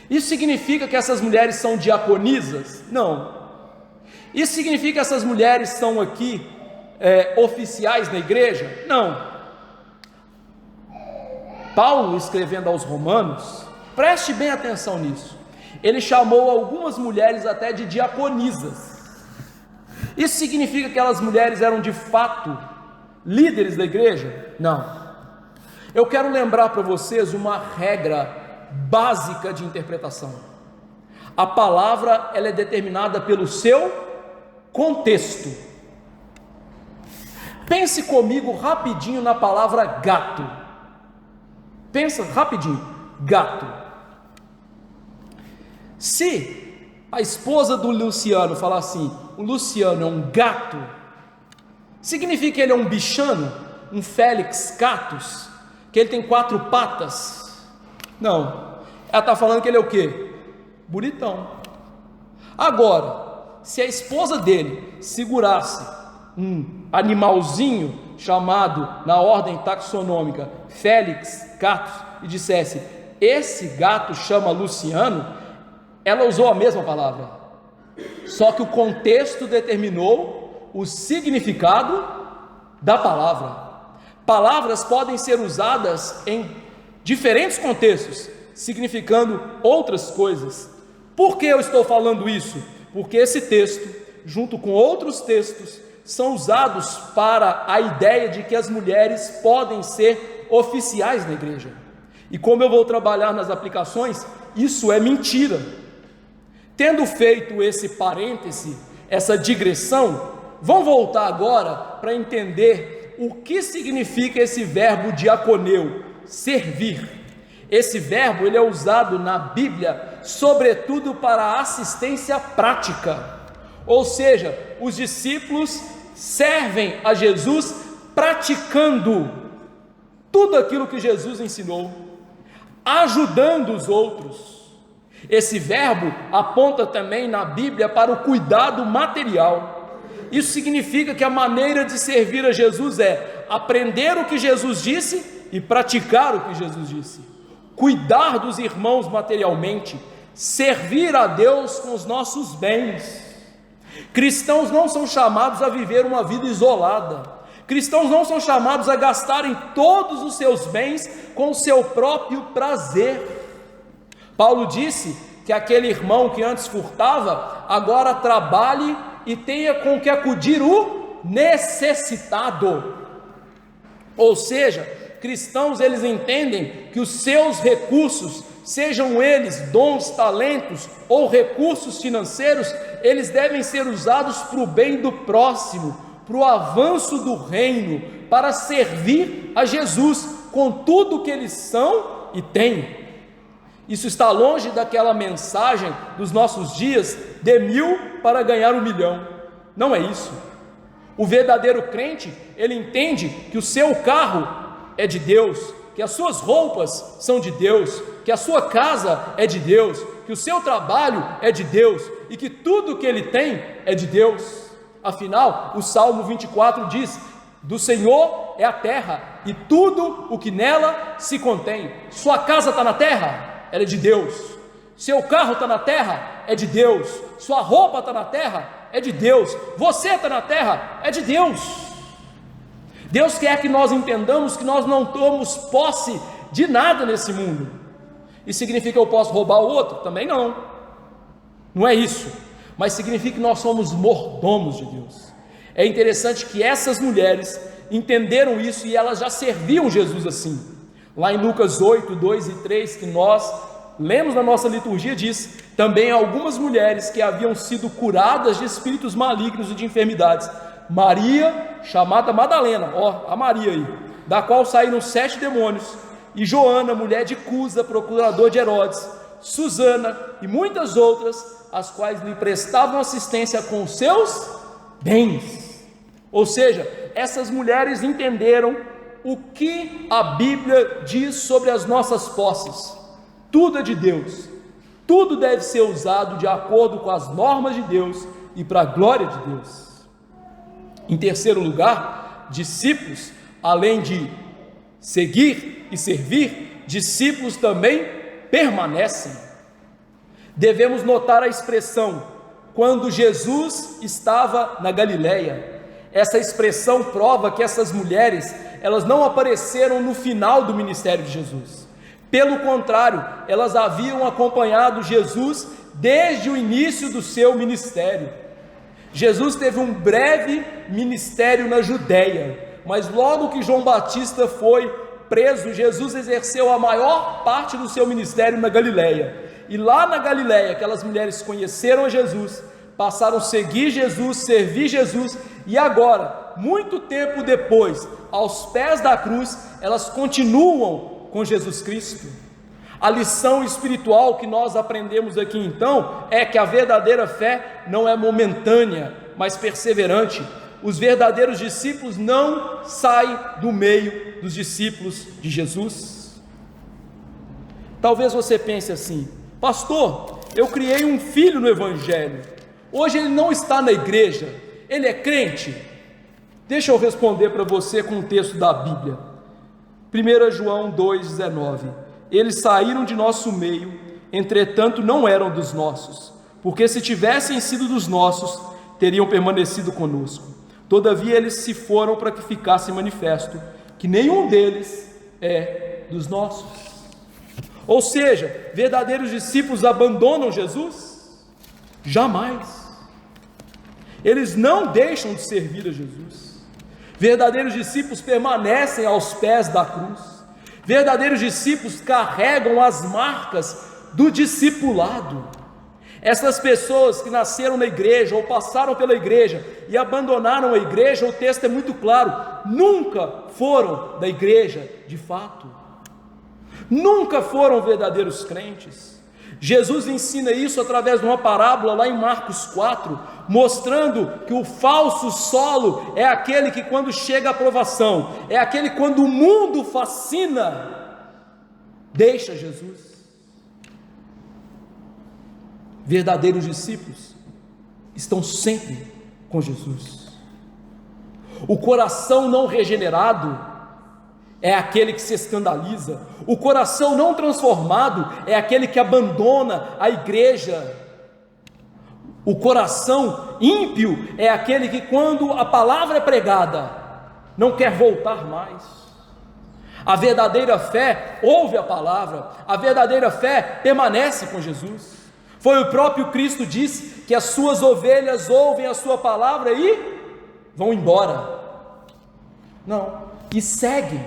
Isso significa que essas mulheres são diaconisas? Não. Isso significa que essas mulheres são aqui oficiais na igreja? Não. Paulo, escrevendo aos Romanos, preste bem atenção nisso, ele chamou algumas mulheres até de diaconisas. Isso significa que aquelas mulheres eram de fato líderes da igreja? Não. Eu quero lembrar para vocês uma regra básica de interpretação. A palavra ela é determinada pelo seu contexto. Pense comigo rapidinho na palavra gato. Pensa rapidinho, gato. Se a esposa do Luciano falar assim: o Luciano é um gato, significa que ele é um bichano, um Félix Catus, que ele tem 4 patas? Não, ela está falando que ele é o quê? Bonitão. Agora, se a esposa dele segurasse um animalzinho chamado na ordem taxonômica Félix Catus e dissesse: esse gato chama Luciano, ela usou a mesma palavra, só que o contexto determinou o significado da palavra. Palavras podem ser usadas em diferentes contextos, significando outras coisas. Por que eu estou falando isso? Porque esse texto, junto com outros textos, são usados para a ideia de que as mulheres podem ser oficiais na igreja. E como eu vou trabalhar nas aplicações, isso é mentira. Tendo feito esse parêntese, essa digressão, vamos voltar agora para entender o que significa esse verbo diaconeu, servir. Esse verbo ele é usado na Bíblia sobretudo para a assistência prática, ou seja, os discípulos servem a Jesus praticando tudo aquilo que Jesus ensinou, ajudando os outros. Esse verbo aponta também na Bíblia para o cuidado material. Isso significa que a maneira de servir a Jesus é aprender o que Jesus disse e praticar o que Jesus disse. Cuidar dos irmãos materialmente, servir a Deus com os nossos bens. Cristãos não são chamados a viver uma vida isolada. Cristãos não são chamados a gastarem todos os seus bens com o seu próprio prazer. Paulo disse que aquele irmão que antes furtava, agora trabalhe e tenha com que acudir o necessitado. Ou seja, cristãos, eles entendem que os seus recursos, sejam eles dons, talentos ou recursos financeiros, eles devem ser usados para o bem do próximo, para o avanço do reino, para servir a Jesus com tudo o que eles são e têm. Isso está longe daquela mensagem dos nossos dias, dê 1.000 para ganhar 1 milhão. Não é isso. O verdadeiro crente, ele entende que o seu carro é de Deus, que as suas roupas são de Deus, que a sua casa é de Deus, que o seu trabalho é de Deus e que tudo que ele tem é de Deus. Afinal, o Salmo 24 diz: do Senhor é a terra e tudo o que nela se contém. Sua casa está na terra? Ela é de Deus. Seu carro está na terra? É de Deus. Sua roupa está na terra? É de Deus. Você está na terra? É de Deus. Deus quer que nós entendamos que nós não tomamos posse de nada nesse mundo. Isso significa que eu posso roubar o outro? Também não. Não é isso. Mas significa que nós somos mordomos de Deus. É interessante que essas mulheres entenderam isso e elas já serviam Jesus assim. Lá em Lucas 8, 2 e 3, que nós lemos na nossa liturgia, diz: também algumas mulheres que haviam sido curadas de espíritos malignos e de enfermidades. Maria, chamada Madalena, a Maria aí, da qual saíram 7 demônios, e Joana, mulher de Cusa, procurador de Herodes, Susana e muitas outras, as quais lhe prestavam assistência com seus bens. Ou seja, essas mulheres entenderam o que a Bíblia diz sobre as nossas posses. Tudo é de Deus, tudo deve ser usado de acordo com as normas de Deus e para a glória de Deus. Em terceiro lugar, discípulos, além de seguir e servir, discípulos também permanecem. Devemos notar a expressão quando Jesus estava na Galileia. Essa expressão prova que essas mulheres, elas não apareceram no final do ministério de Jesus. Pelo contrário, elas haviam acompanhado Jesus desde o início do seu ministério. Jesus teve um breve ministério na Judéia, mas logo que João Batista foi preso, Jesus exerceu a maior parte do seu ministério na Galileia. E lá na Galileia, aquelas mulheres conheceram a Jesus, passaram a seguir Jesus, servir Jesus, e agora, muito tempo depois, aos pés da cruz, elas continuam com Jesus Cristo. A lição espiritual que nós aprendemos aqui então é que a verdadeira fé não é momentânea, mas perseverante. Os verdadeiros discípulos não saem do meio dos discípulos de Jesus. Talvez você pense assim: pastor, eu criei um filho no Evangelho, hoje ele não está na igreja, ele é crente? Deixa eu responder para você com um texto da Bíblia. 1 João 2,19: eles saíram de nosso meio, entretanto não eram dos nossos, porque se tivessem sido dos nossos, teriam permanecido conosco. Todavia eles se foram para que ficasse manifesto que nenhum deles é dos nossos. Ou seja, verdadeiros discípulos abandonam Jesus? Jamais. Eles não deixam de servir a Jesus. Verdadeiros discípulos permanecem aos pés da cruz. Verdadeiros discípulos carregam as marcas do discipulado. Essas pessoas que nasceram na igreja ou passaram pela igreja e abandonaram a igreja, o texto é muito claro, nunca foram da igreja de fato, nunca foram verdadeiros crentes. Jesus ensina isso através de uma parábola lá em Marcos 4, mostrando que o falso solo é aquele que quando chega a provação, é aquele quando o mundo fascina, deixa Jesus. verdadeiros discípulos estão sempre com Jesus. O coração não regenerado é aquele que se escandaliza. O coração não transformado é aquele que abandona a igreja. O coração ímpio é aquele que, quando a palavra é pregada, não quer voltar mais. A verdadeira fé ouve a palavra, a verdadeira fé permanece com Jesus. Foi o próprio Cristo que disse que as suas ovelhas ouvem a sua palavra e vão embora. Não, e seguem.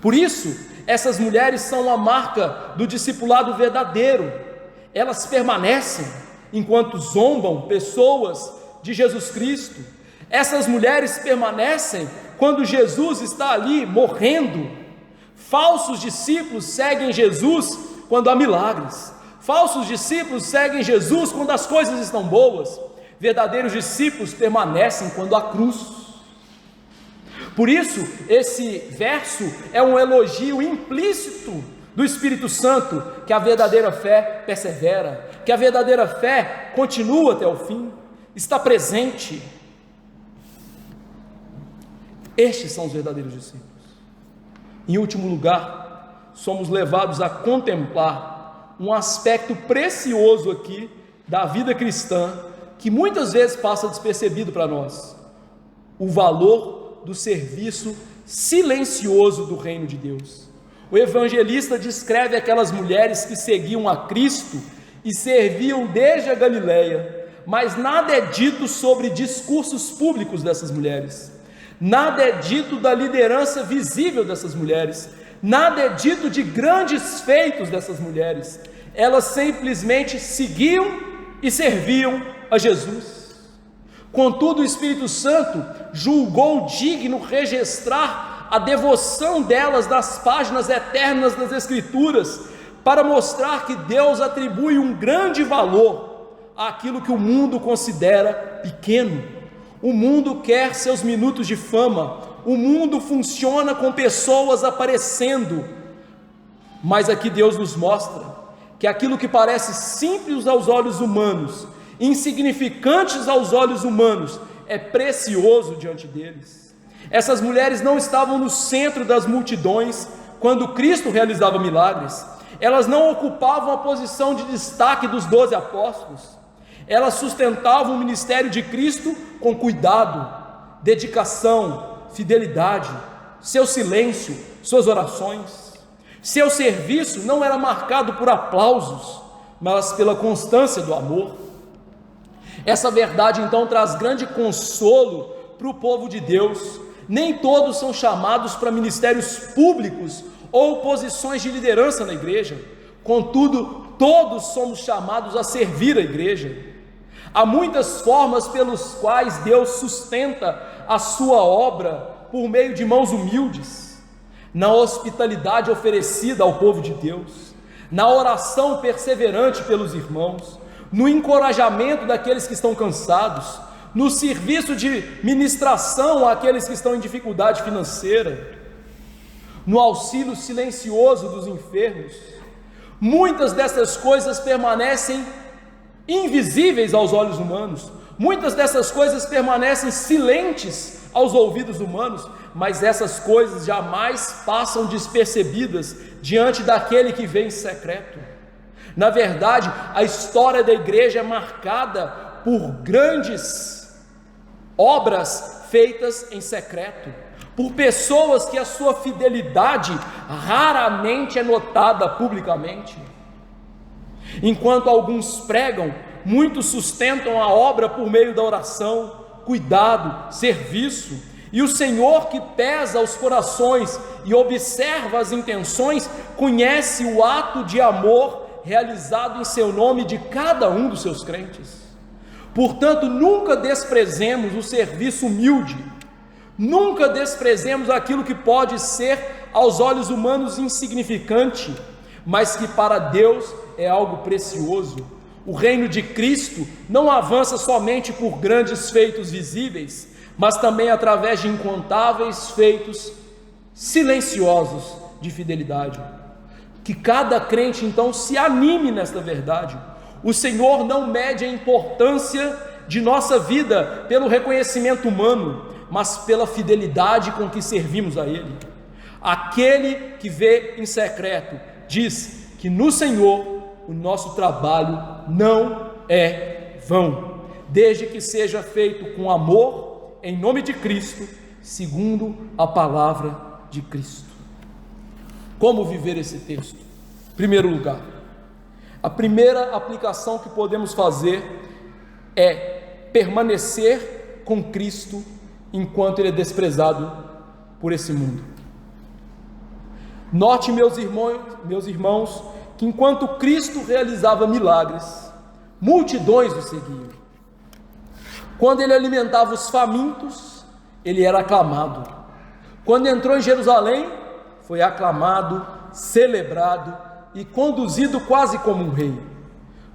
Por isso, essas mulheres são a marca do discipulado verdadeiro. Elas permanecem enquanto zombam pessoas de Jesus Cristo. Essas mulheres permanecem quando Jesus está ali morrendo. Falsos discípulos seguem Jesus quando há milagres. Falsos discípulos seguem Jesus quando as coisas estão boas. Verdadeiros discípulos permanecem quando há cruz. Por isso, esse verso é um elogio implícito do Espírito Santo, que a verdadeira fé persevera, que a verdadeira fé continua até o fim, está presente. Estes são os verdadeiros discípulos. Em último lugar, somos levados a contemplar um aspecto precioso aqui da vida cristã, que muitas vezes passa despercebido para nós: o valor do serviço silencioso do reino de Deus. O evangelista descreve aquelas mulheres que seguiam a Cristo e serviam desde a Galileia, mas nada é dito sobre discursos públicos dessas mulheres, nada é dito da liderança visível dessas mulheres, nada é dito de grandes feitos dessas mulheres. Elas simplesmente seguiam e serviam a Jesus. Contudo, o Espírito Santo julgou digno registrar a devoção delas nas páginas eternas das Escrituras, para mostrar que Deus atribui um grande valor àquilo que o mundo considera pequeno. O mundo quer seus minutos de fama, o mundo funciona com pessoas aparecendo, mas aqui Deus nos mostra que aquilo que parece simples aos olhos humanos, insignificantes aos olhos humanos, é precioso diante deles. Essas mulheres não estavam no centro das multidões quando Cristo realizava milagres. Elas não ocupavam a posição de destaque dos 12 apóstolos. Elas sustentavam o ministério de Cristo com cuidado, dedicação, fidelidade, seu silêncio, suas orações. Seu serviço não era marcado por aplausos, mas pela constância do amor. Essa verdade então traz grande consolo para o povo de Deus. Nem todos são chamados para ministérios públicos ou posições de liderança na igreja. Contudo, todos somos chamados a servir a igreja. Há muitas formas pelas quais Deus sustenta a sua obra por meio de mãos humildes, na hospitalidade oferecida ao povo de Deus, na oração perseverante pelos irmãos, no encorajamento daqueles que estão cansados, no serviço de ministração àqueles que estão em dificuldade financeira, no auxílio silencioso dos enfermos. Muitas dessas coisas permanecem invisíveis aos olhos humanos, muitas dessas coisas permanecem silentes aos ouvidos humanos, mas essas coisas jamais passam despercebidas diante daquele que vem em secreto. Na verdade, a história da igreja é marcada por grandes obras feitas em secreto, por pessoas que a sua fidelidade raramente é notada publicamente. Enquanto alguns pregam, muitos sustentam a obra por meio da oração, cuidado, serviço, e o Senhor, que pesa os corações e observa as intenções, conhece o ato de amor realizado em seu nome de cada um dos seus crentes. Portanto, nunca desprezemos o serviço humilde, nunca desprezemos aquilo que pode ser aos olhos humanos insignificante, mas que para Deus é algo precioso. O reino de Cristo não avança somente por grandes feitos visíveis, mas também através de incontáveis feitos silenciosos de fidelidade. Que cada crente então se anime nesta verdade. O Senhor não mede a importância de nossa vida pelo reconhecimento humano, mas pela fidelidade com que servimos a Ele. Aquele que vê em secreto diz que no Senhor o nosso trabalho não é vão, desde que seja feito com amor, em nome de Cristo, segundo a palavra de Cristo. Como viver esse texto? Em primeiro lugar, a primeira aplicação que podemos fazer é permanecer com Cristo enquanto Ele é desprezado por esse mundo. Note, meus irmãos, que enquanto Cristo realizava milagres, multidões o seguiam. Quando Ele alimentava os famintos, Ele era aclamado. Quando entrou em Jerusalém, foi aclamado, celebrado e conduzido quase como um rei.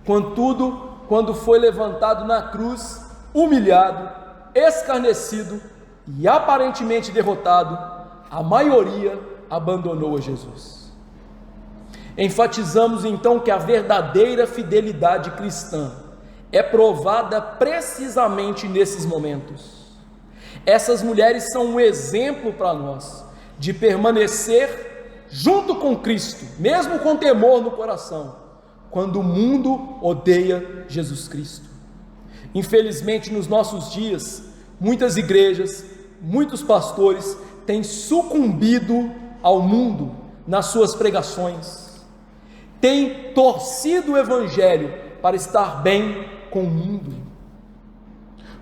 Contudo, quando foi levantado na cruz, humilhado, escarnecido e aparentemente derrotado, a maioria abandonou a Jesus. Enfatizamos então que a verdadeira fidelidade cristã é provada precisamente nesses momentos. Essas mulheres são um exemplo para nós de permanecer junto com Cristo, mesmo com temor no coração, quando o mundo odeia Jesus Cristo. Infelizmente, nos nossos dias, muitas igrejas, muitos pastores têm sucumbido ao mundo nas suas pregações, têm torcido o evangelho para estar bem com o mundo.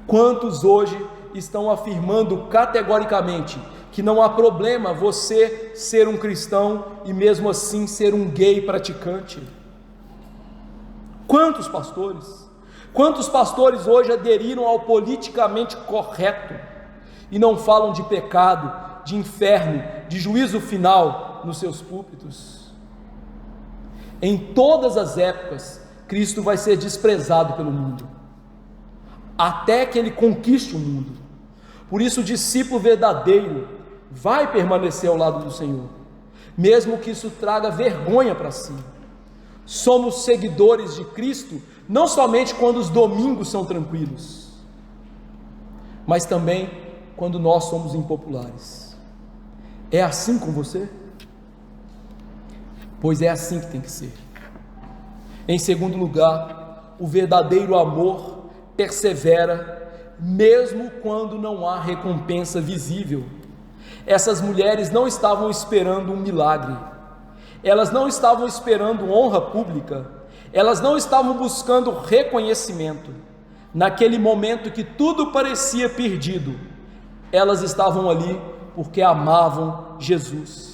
Quantos hoje estão afirmando categoricamente que não há problema você ser um cristão e mesmo assim ser um gay praticante? Quantos pastores? Quantos pastores hoje aderiram ao politicamente correto e não falam de pecado, de inferno, de juízo final nos seus púlpitos? Em todas as épocas, Cristo vai ser desprezado pelo mundo, até que Ele conquiste o mundo. Por isso o discípulo verdadeiro vai permanecer ao lado do Senhor, mesmo que isso traga vergonha para si. Somos seguidores de Cristo não somente quando os domingos são tranquilos, mas também quando nós somos impopulares. É assim com você? Pois é assim que tem que ser. Em segundo lugar, o verdadeiro amor persevera mesmo quando não há recompensa visível. Essas mulheres não estavam esperando um milagre, elas não estavam esperando honra pública, elas não estavam buscando reconhecimento. Naquele momento que tudo parecia perdido, elas estavam ali porque amavam Jesus.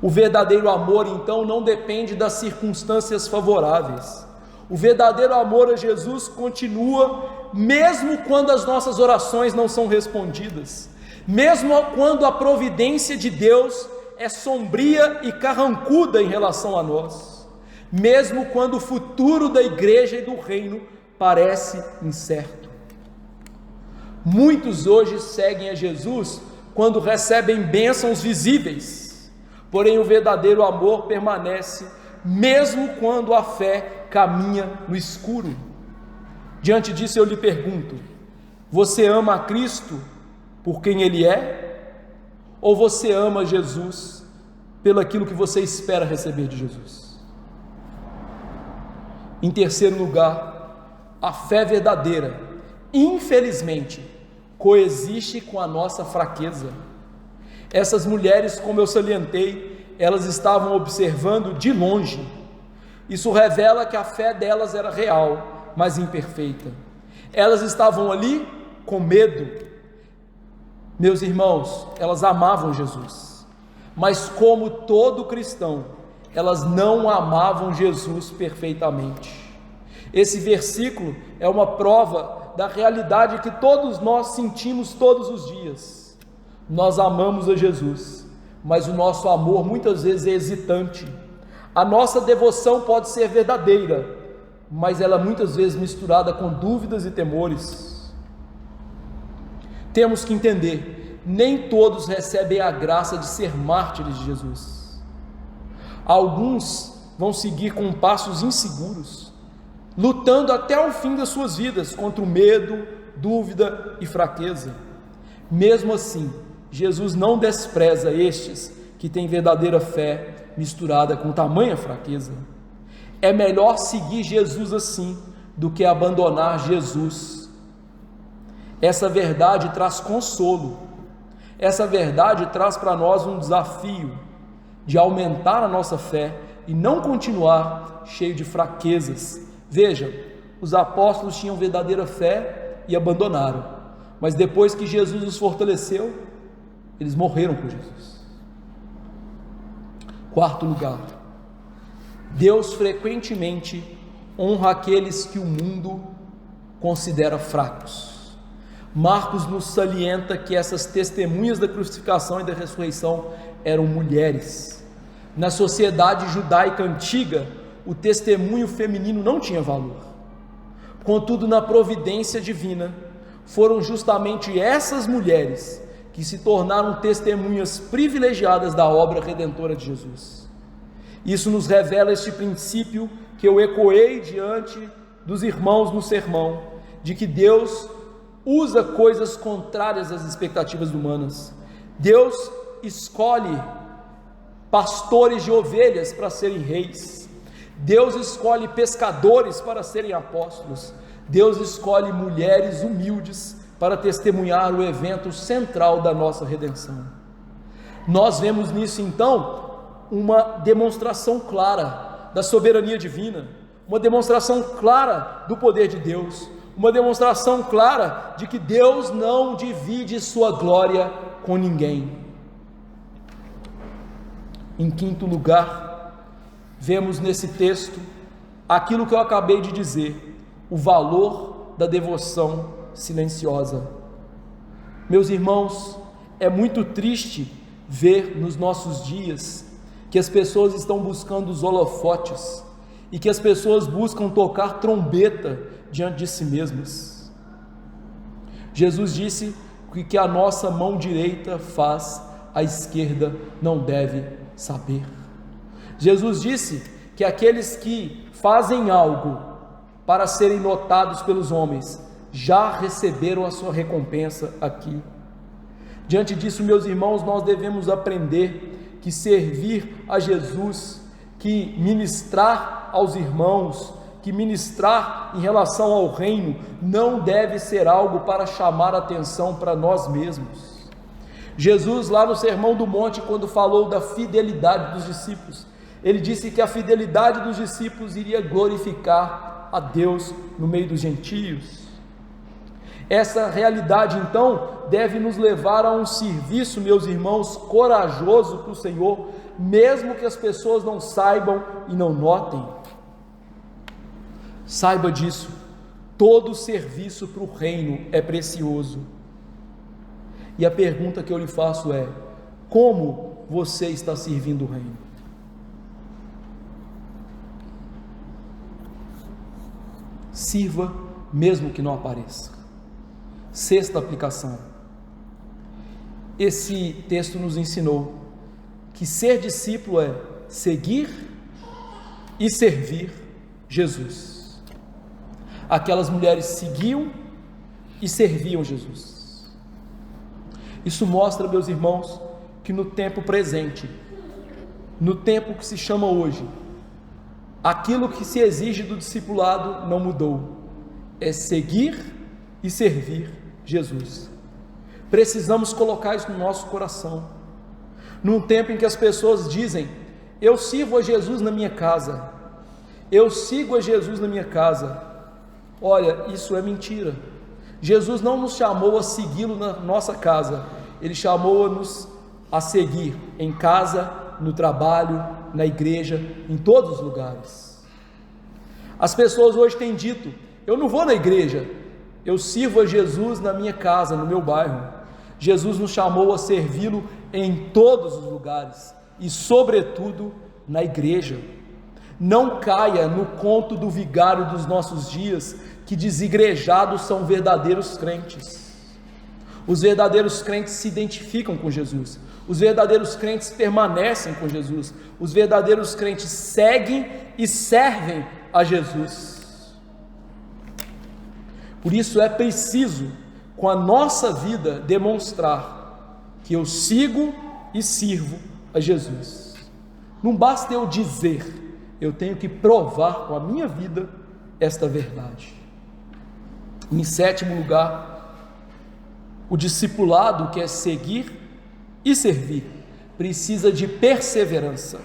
O verdadeiro amor, então, não depende das circunstâncias favoráveis. O verdadeiro amor a Jesus continua mesmo quando as nossas orações não são respondidas, mesmo quando a providência de Deus é sombria e carrancuda em relação a nós, mesmo quando o futuro da igreja e do reino parece incerto. Muitos hoje seguem a Jesus quando recebem bênçãos visíveis, porém o verdadeiro amor permanece mesmo quando a fé caminha no escuro. Diante disso eu lhe pergunto: você ama a Cristo por quem Ele é? Ou você ama Jesus pelo aquilo que você espera receber de Jesus? Em terceiro lugar, a fé verdadeira, infelizmente, coexiste com a nossa fraqueza. Essas mulheres, como eu salientei, elas estavam observando de longe. Isso revela que a fé delas era real, mas imperfeita. Elas estavam ali com medo. Meus irmãos, elas amavam Jesus, mas como todo cristão, elas não amavam Jesus perfeitamente. Esse versículo é uma prova da realidade que todos nós sentimos todos os dias. Nós amamos a Jesus, mas o nosso amor muitas vezes é hesitante. A nossa devoção pode ser verdadeira, mas ela muitas vezes misturada com dúvidas e temores. Temos que entender, nem todos recebem a graça de ser mártires de Jesus. Alguns vão seguir com passos inseguros, lutando até o fim das suas vidas contra o medo, dúvida e fraqueza. Mesmo assim, Jesus não despreza estes que têm verdadeira fé misturada com tamanha fraqueza. É melhor seguir Jesus assim do que abandonar Jesus. Essa verdade traz consolo. Essa verdade traz para nós um desafio de aumentar a nossa fé e não continuar cheio de fraquezas. Veja, os apóstolos tinham verdadeira fé e abandonaram, mas depois que Jesus os fortaleceu, eles morreram por Jesus. Quarto lugar, Deus frequentemente honra aqueles que o mundo considera fracos. Marcos nos salienta que essas testemunhas da crucificação e da ressurreição eram mulheres. Na sociedade judaica antiga, o testemunho feminino não tinha valor. Contudo, na providência divina, foram justamente essas mulheres que se tornaram testemunhas privilegiadas da obra redentora de Jesus. Isso nos revela este princípio que eu ecoei diante dos irmãos no sermão, de que Deus usa coisas contrárias às expectativas humanas. Deus escolhe pastores de ovelhas para serem reis. Deus escolhe pescadores para serem apóstolos. Deus escolhe mulheres humildes para testemunhar o evento central da nossa redenção. Nós vemos nisso então uma demonstração clara da soberania divina, uma demonstração clara do poder de Deus, uma demonstração clara de que Deus não divide sua glória com ninguém. Em quinto lugar, vemos nesse texto aquilo que eu acabei de dizer, o valor da devoção silenciosa. Meus irmãos, é muito triste ver nos nossos dias que as pessoas estão buscando os holofotes e que as pessoas buscam tocar trombeta diante de si mesmas. Jesus disse que o que a nossa mão direita faz, a esquerda não deve saber. Jesus disse que aqueles que fazem algo para serem notados pelos homens já receberam a sua recompensa aqui. Diante disso, meus irmãos, nós devemos aprender que servir a Jesus, que ministrar aos irmãos, que ministrar em relação ao reino, não deve ser algo para chamar atenção para nós mesmos. Jesus, lá no Sermão do Monte, quando falou da fidelidade dos discípulos, ele disse que a fidelidade dos discípulos iria glorificar a Deus no meio dos gentios. Essa realidade então deve nos levar a um serviço, meus irmãos, corajoso para o Senhor, mesmo que as pessoas não saibam e não notem. Saiba disso, todo serviço para o reino é precioso. E a pergunta que eu lhe faço é: como você está servindo o reino? Sirva mesmo que não apareça. Sexta aplicação. Esse texto nos ensinou que ser discípulo é seguir e servir Jesus. Aquelas mulheres seguiam e serviam Jesus. Isso mostra, meus irmãos, que no tempo presente, no tempo que se chama hoje, aquilo que se exige do discipulado não mudou, é seguir e servir Jesus. Precisamos colocar isso no nosso coração. Num tempo em que as pessoas dizem: eu sirvo a Jesus na minha casa, eu sigo a Jesus na minha casa. Olha, isso é mentira. Jesus não nos chamou a segui-lo na nossa casa, Ele chamou-nos a seguir em casa, no trabalho, na igreja, em todos os lugares. As pessoas hoje têm dito: eu não vou na igreja, eu sirvo a Jesus na minha casa, no meu bairro. Jesus nos chamou a servi-lo em todos os lugares e sobretudo na igreja. Não caia no conto do vigário dos nossos dias, que desigrejados são verdadeiros crentes. Os verdadeiros crentes se identificam com Jesus. Os verdadeiros crentes permanecem com Jesus. Os verdadeiros crentes seguem e servem a Jesus. Por isso é preciso, com a nossa vida, demonstrar que eu sigo e sirvo a Jesus. Não basta eu dizer, eu tenho que provar com a minha vida esta verdade. Em sétimo lugar, o discipulado, que é seguir e servir, precisa de perseverança.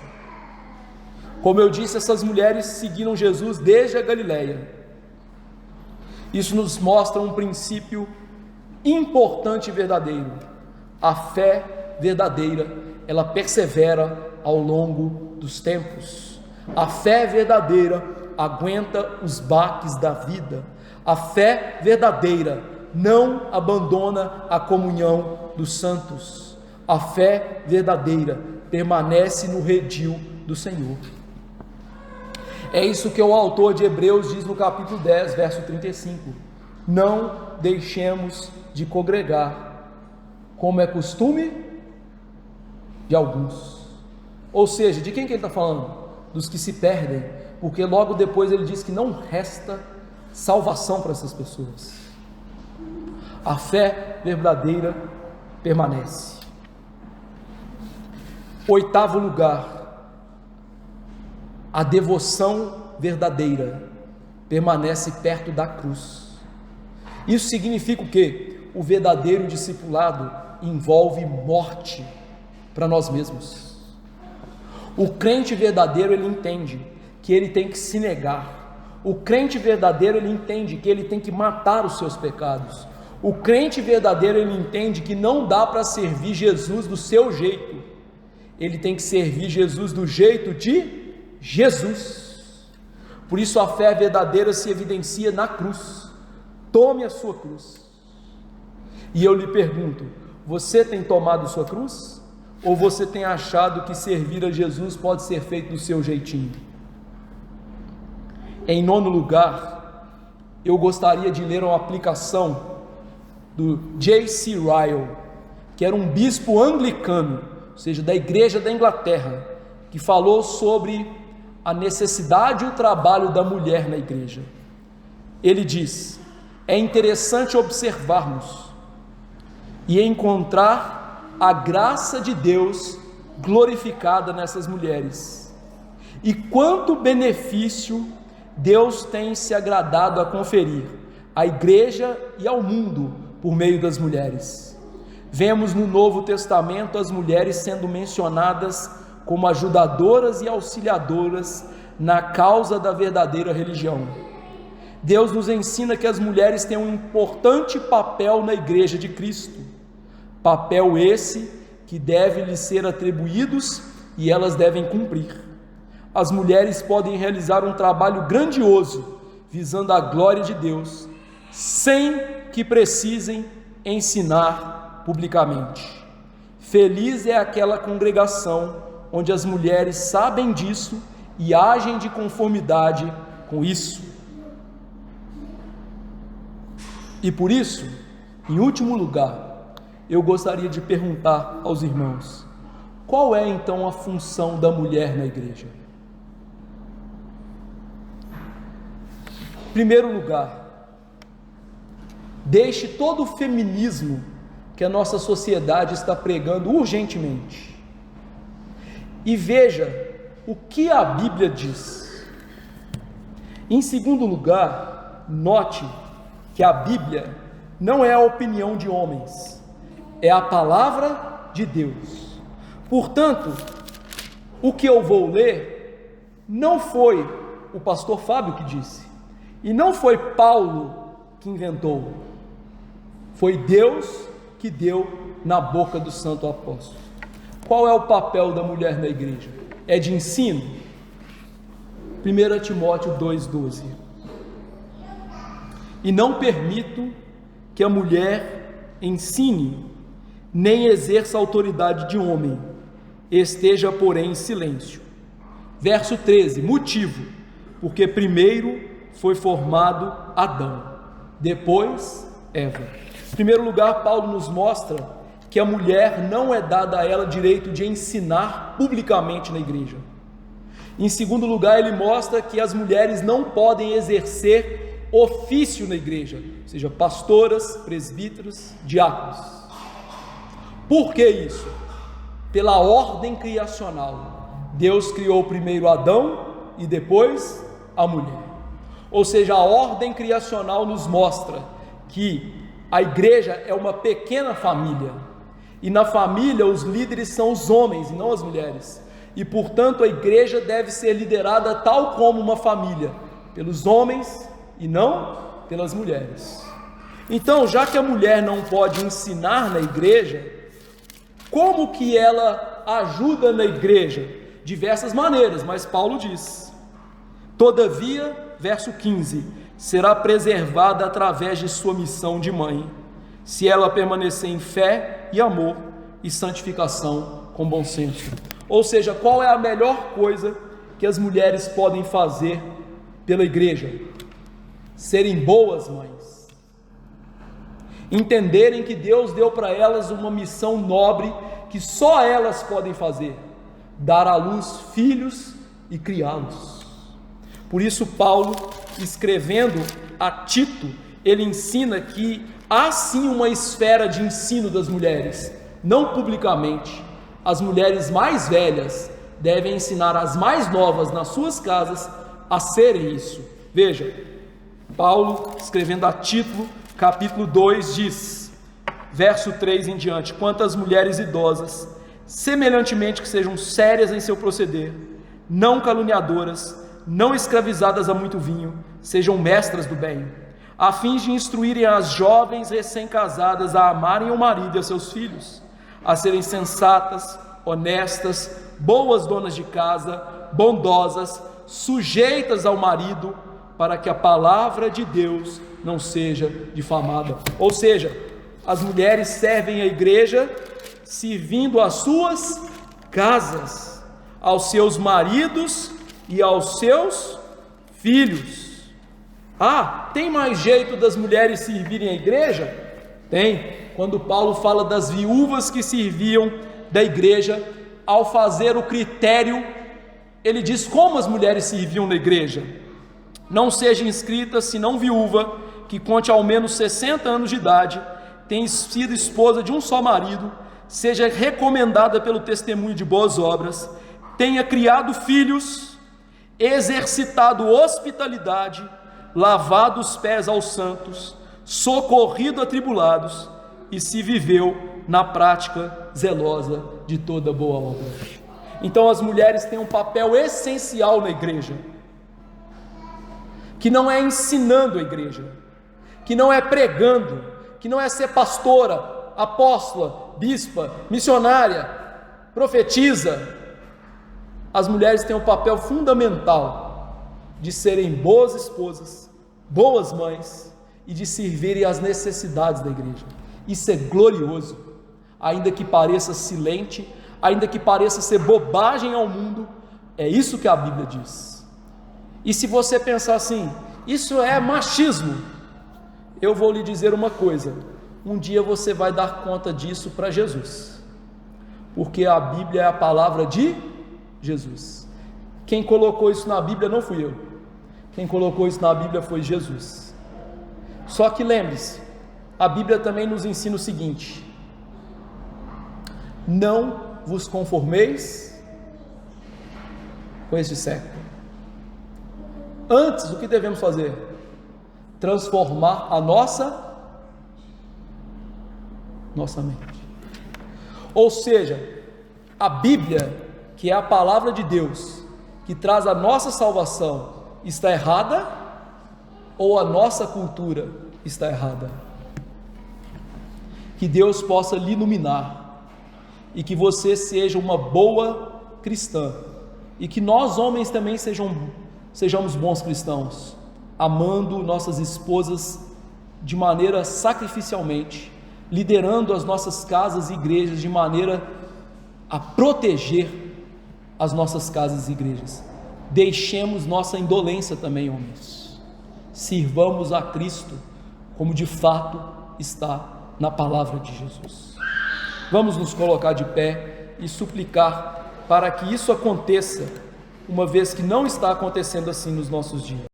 Como eu disse, essas mulheres seguiram Jesus desde a Galileia. Isso nos mostra um princípio importante e verdadeiro. A fé verdadeira, ela persevera ao longo dos tempos. A fé verdadeira aguenta os baques da vida. A fé verdadeira não abandona a comunhão dos santos. A fé verdadeira permanece no redil do Senhor. É isso que o autor de Hebreus diz no capítulo 10, verso 35. Não deixemos de congregar, como é costume de alguns. Ou seja, de quem que ele está falando? Dos que se perdem, porque logo depois ele diz que não resta salvação para essas pessoas. A fé verdadeira permanece. Oitavo lugar, a devoção verdadeira permanece perto da cruz. Isso significa o quê? O verdadeiro discipulado envolve morte para nós mesmos. O crente verdadeiro, ele entende que ele tem que se negar. O crente verdadeiro, ele entende que ele tem que matar os seus pecados. O crente verdadeiro, ele entende que não dá para servir Jesus do seu jeito. Ele tem que servir Jesus do jeito de Jesus. Por isso a fé verdadeira se evidencia na cruz. Tome a sua cruz. E eu lhe pergunto, você tem tomado sua cruz? Ou você tem achado que servir a Jesus pode ser feito do seu jeitinho? Em nono lugar, eu gostaria de ler uma aplicação do J.C. Ryle, que era um bispo anglicano, ou seja, da igreja da Inglaterra, que falou sobre a necessidade e o trabalho da mulher na igreja. Ele diz: é interessante observarmos e encontrar a graça de Deus glorificada nessas mulheres, e quanto benefício Deus tem se agradado a conferir à igreja e ao mundo por meio das mulheres. Vemos no Novo Testamento as mulheres sendo mencionadas como ajudadoras e auxiliadoras na causa da verdadeira religião. Deus nos ensina que as mulheres têm um importante papel na igreja de Cristo, papel esse que deve lhes ser atribuídos e elas devem cumprir. As mulheres podem realizar um trabalho grandioso, visando a glória de Deus, sem que precisem ensinar publicamente. Feliz é aquela congregação onde as mulheres sabem disso e agem de conformidade com isso. E por isso, em último lugar, eu gostaria de perguntar aos irmãos: qual é então a função da mulher na igreja? Em primeiro lugar, deixe todo o feminismo que a nossa sociedade está pregando urgentemente e veja o que a Bíblia diz. Em segundo lugar, note que a Bíblia não é a opinião de homens, é a palavra de Deus. Portanto, o que eu vou ler não foi o pastor Fábio que disse, e não foi Paulo que inventou, foi Deus que deu na boca do santo apóstolo. Qual é o papel da mulher na igreja? É de ensino? 1 Timóteo 2,12. E não permito que a mulher ensine, nem exerça autoridade de homem, esteja porém em silêncio. Verso 13, motivo: porque primeiro foi formado Adão, depois Eva. Em primeiro lugar, Paulo nos mostra que a mulher não é dada a ela direito de ensinar publicamente na igreja. Em segundo lugar, ele mostra que as mulheres não podem exercer ofício na igreja, ou seja, pastoras, presbíteros, diáconos. Por que isso? Pela ordem criacional. Deus criou primeiro Adão e depois a mulher. Ou seja, a ordem criacional nos mostra que a igreja é uma pequena família, e na família os líderes são os homens e não as mulheres, e portanto a igreja deve ser liderada tal como uma família, pelos homens e não pelas mulheres. Então, já que a mulher não pode ensinar na igreja, como que ela ajuda na igreja? Diversas maneiras, mas Paulo diz: todavia, verso 15, será preservada através de sua missão de mãe, se ela permanecer em fé e amor e santificação com bom senso. Ou seja, qual é a melhor coisa que as mulheres podem fazer pela igreja? Serem boas mães, entenderem que Deus deu para elas uma missão nobre que só elas podem fazer: dar à luz filhos e criá-los. Por isso Paulo, escrevendo a Tito, ele ensina que há sim uma esfera de ensino das mulheres, não publicamente. As mulheres mais velhas devem ensinar as mais novas nas suas casas a serem isso. Veja, Paulo, escrevendo a Tito, capítulo 2, diz, verso 3 em diante: quanto às mulheres idosas, semelhantemente que sejam sérias em seu proceder, não caluniadoras, não escravizadas a muito vinho, sejam mestras do bem, a fim de instruírem as jovens recém-casadas a amarem o marido e a seus filhos, a serem sensatas, honestas, boas donas de casa, bondosas, sujeitas ao marido, para que a palavra de Deus não seja difamada. Ou seja, as mulheres servem a igreja servindo às suas casas, aos seus maridos e aos seus filhos. Ah, tem mais jeito das mulheres servirem a igreja? Tem. Quando Paulo fala das viúvas que serviam da igreja, ao fazer o critério, ele diz como as mulheres serviam na igreja: não seja inscrita senão viúva, que conte ao menos 60 anos de idade, tenha sido esposa de um só marido, seja recomendada pelo testemunho de boas obras, tenha criado filhos, exercitado hospitalidade, lavado os pés aos santos, socorrido atribulados, e se viveu na prática zelosa de toda boa obra. Então as mulheres têm um papel essencial na igreja, que não é ensinando a igreja, que não é pregando, que não é ser pastora, apóstola, bispa, missionária, profetisa. As mulheres têm um papel fundamental de serem boas esposas, boas mães e de servirem às necessidades da igreja. Isso é glorioso, ainda que pareça silente, ainda que pareça ser bobagem ao mundo, é isso que a Bíblia diz. E se você pensar assim, isso é machismo, eu vou lhe dizer uma coisa: um dia você vai dar conta disso para Jesus, porque a Bíblia é a palavra de Jesus. Quem colocou isso na Bíblia não fui eu, quem colocou isso na Bíblia foi Jesus. Só que lembre-se, a Bíblia também nos ensina o seguinte: não vos conformeis com este século. Antes, o que devemos fazer? Transformar a nossa mente. Ou seja, a Bíblia, que é a palavra de Deus, que traz a nossa salvação, está errada? Ou a nossa cultura está errada? Que Deus possa lhe iluminar, e que você seja uma boa cristã, e que nós homens também sejamos bons cristãos, amando nossas esposas de maneira sacrificialmente, liderando as nossas casas e igrejas de maneira a proteger as nossas casas e igrejas. Deixemos nossa indolência também, homens, sirvamos a Cristo como de fato está na palavra de Jesus. Vamos nos colocar de pé e suplicar para que isso aconteça, uma vez que não está acontecendo assim nos nossos dias.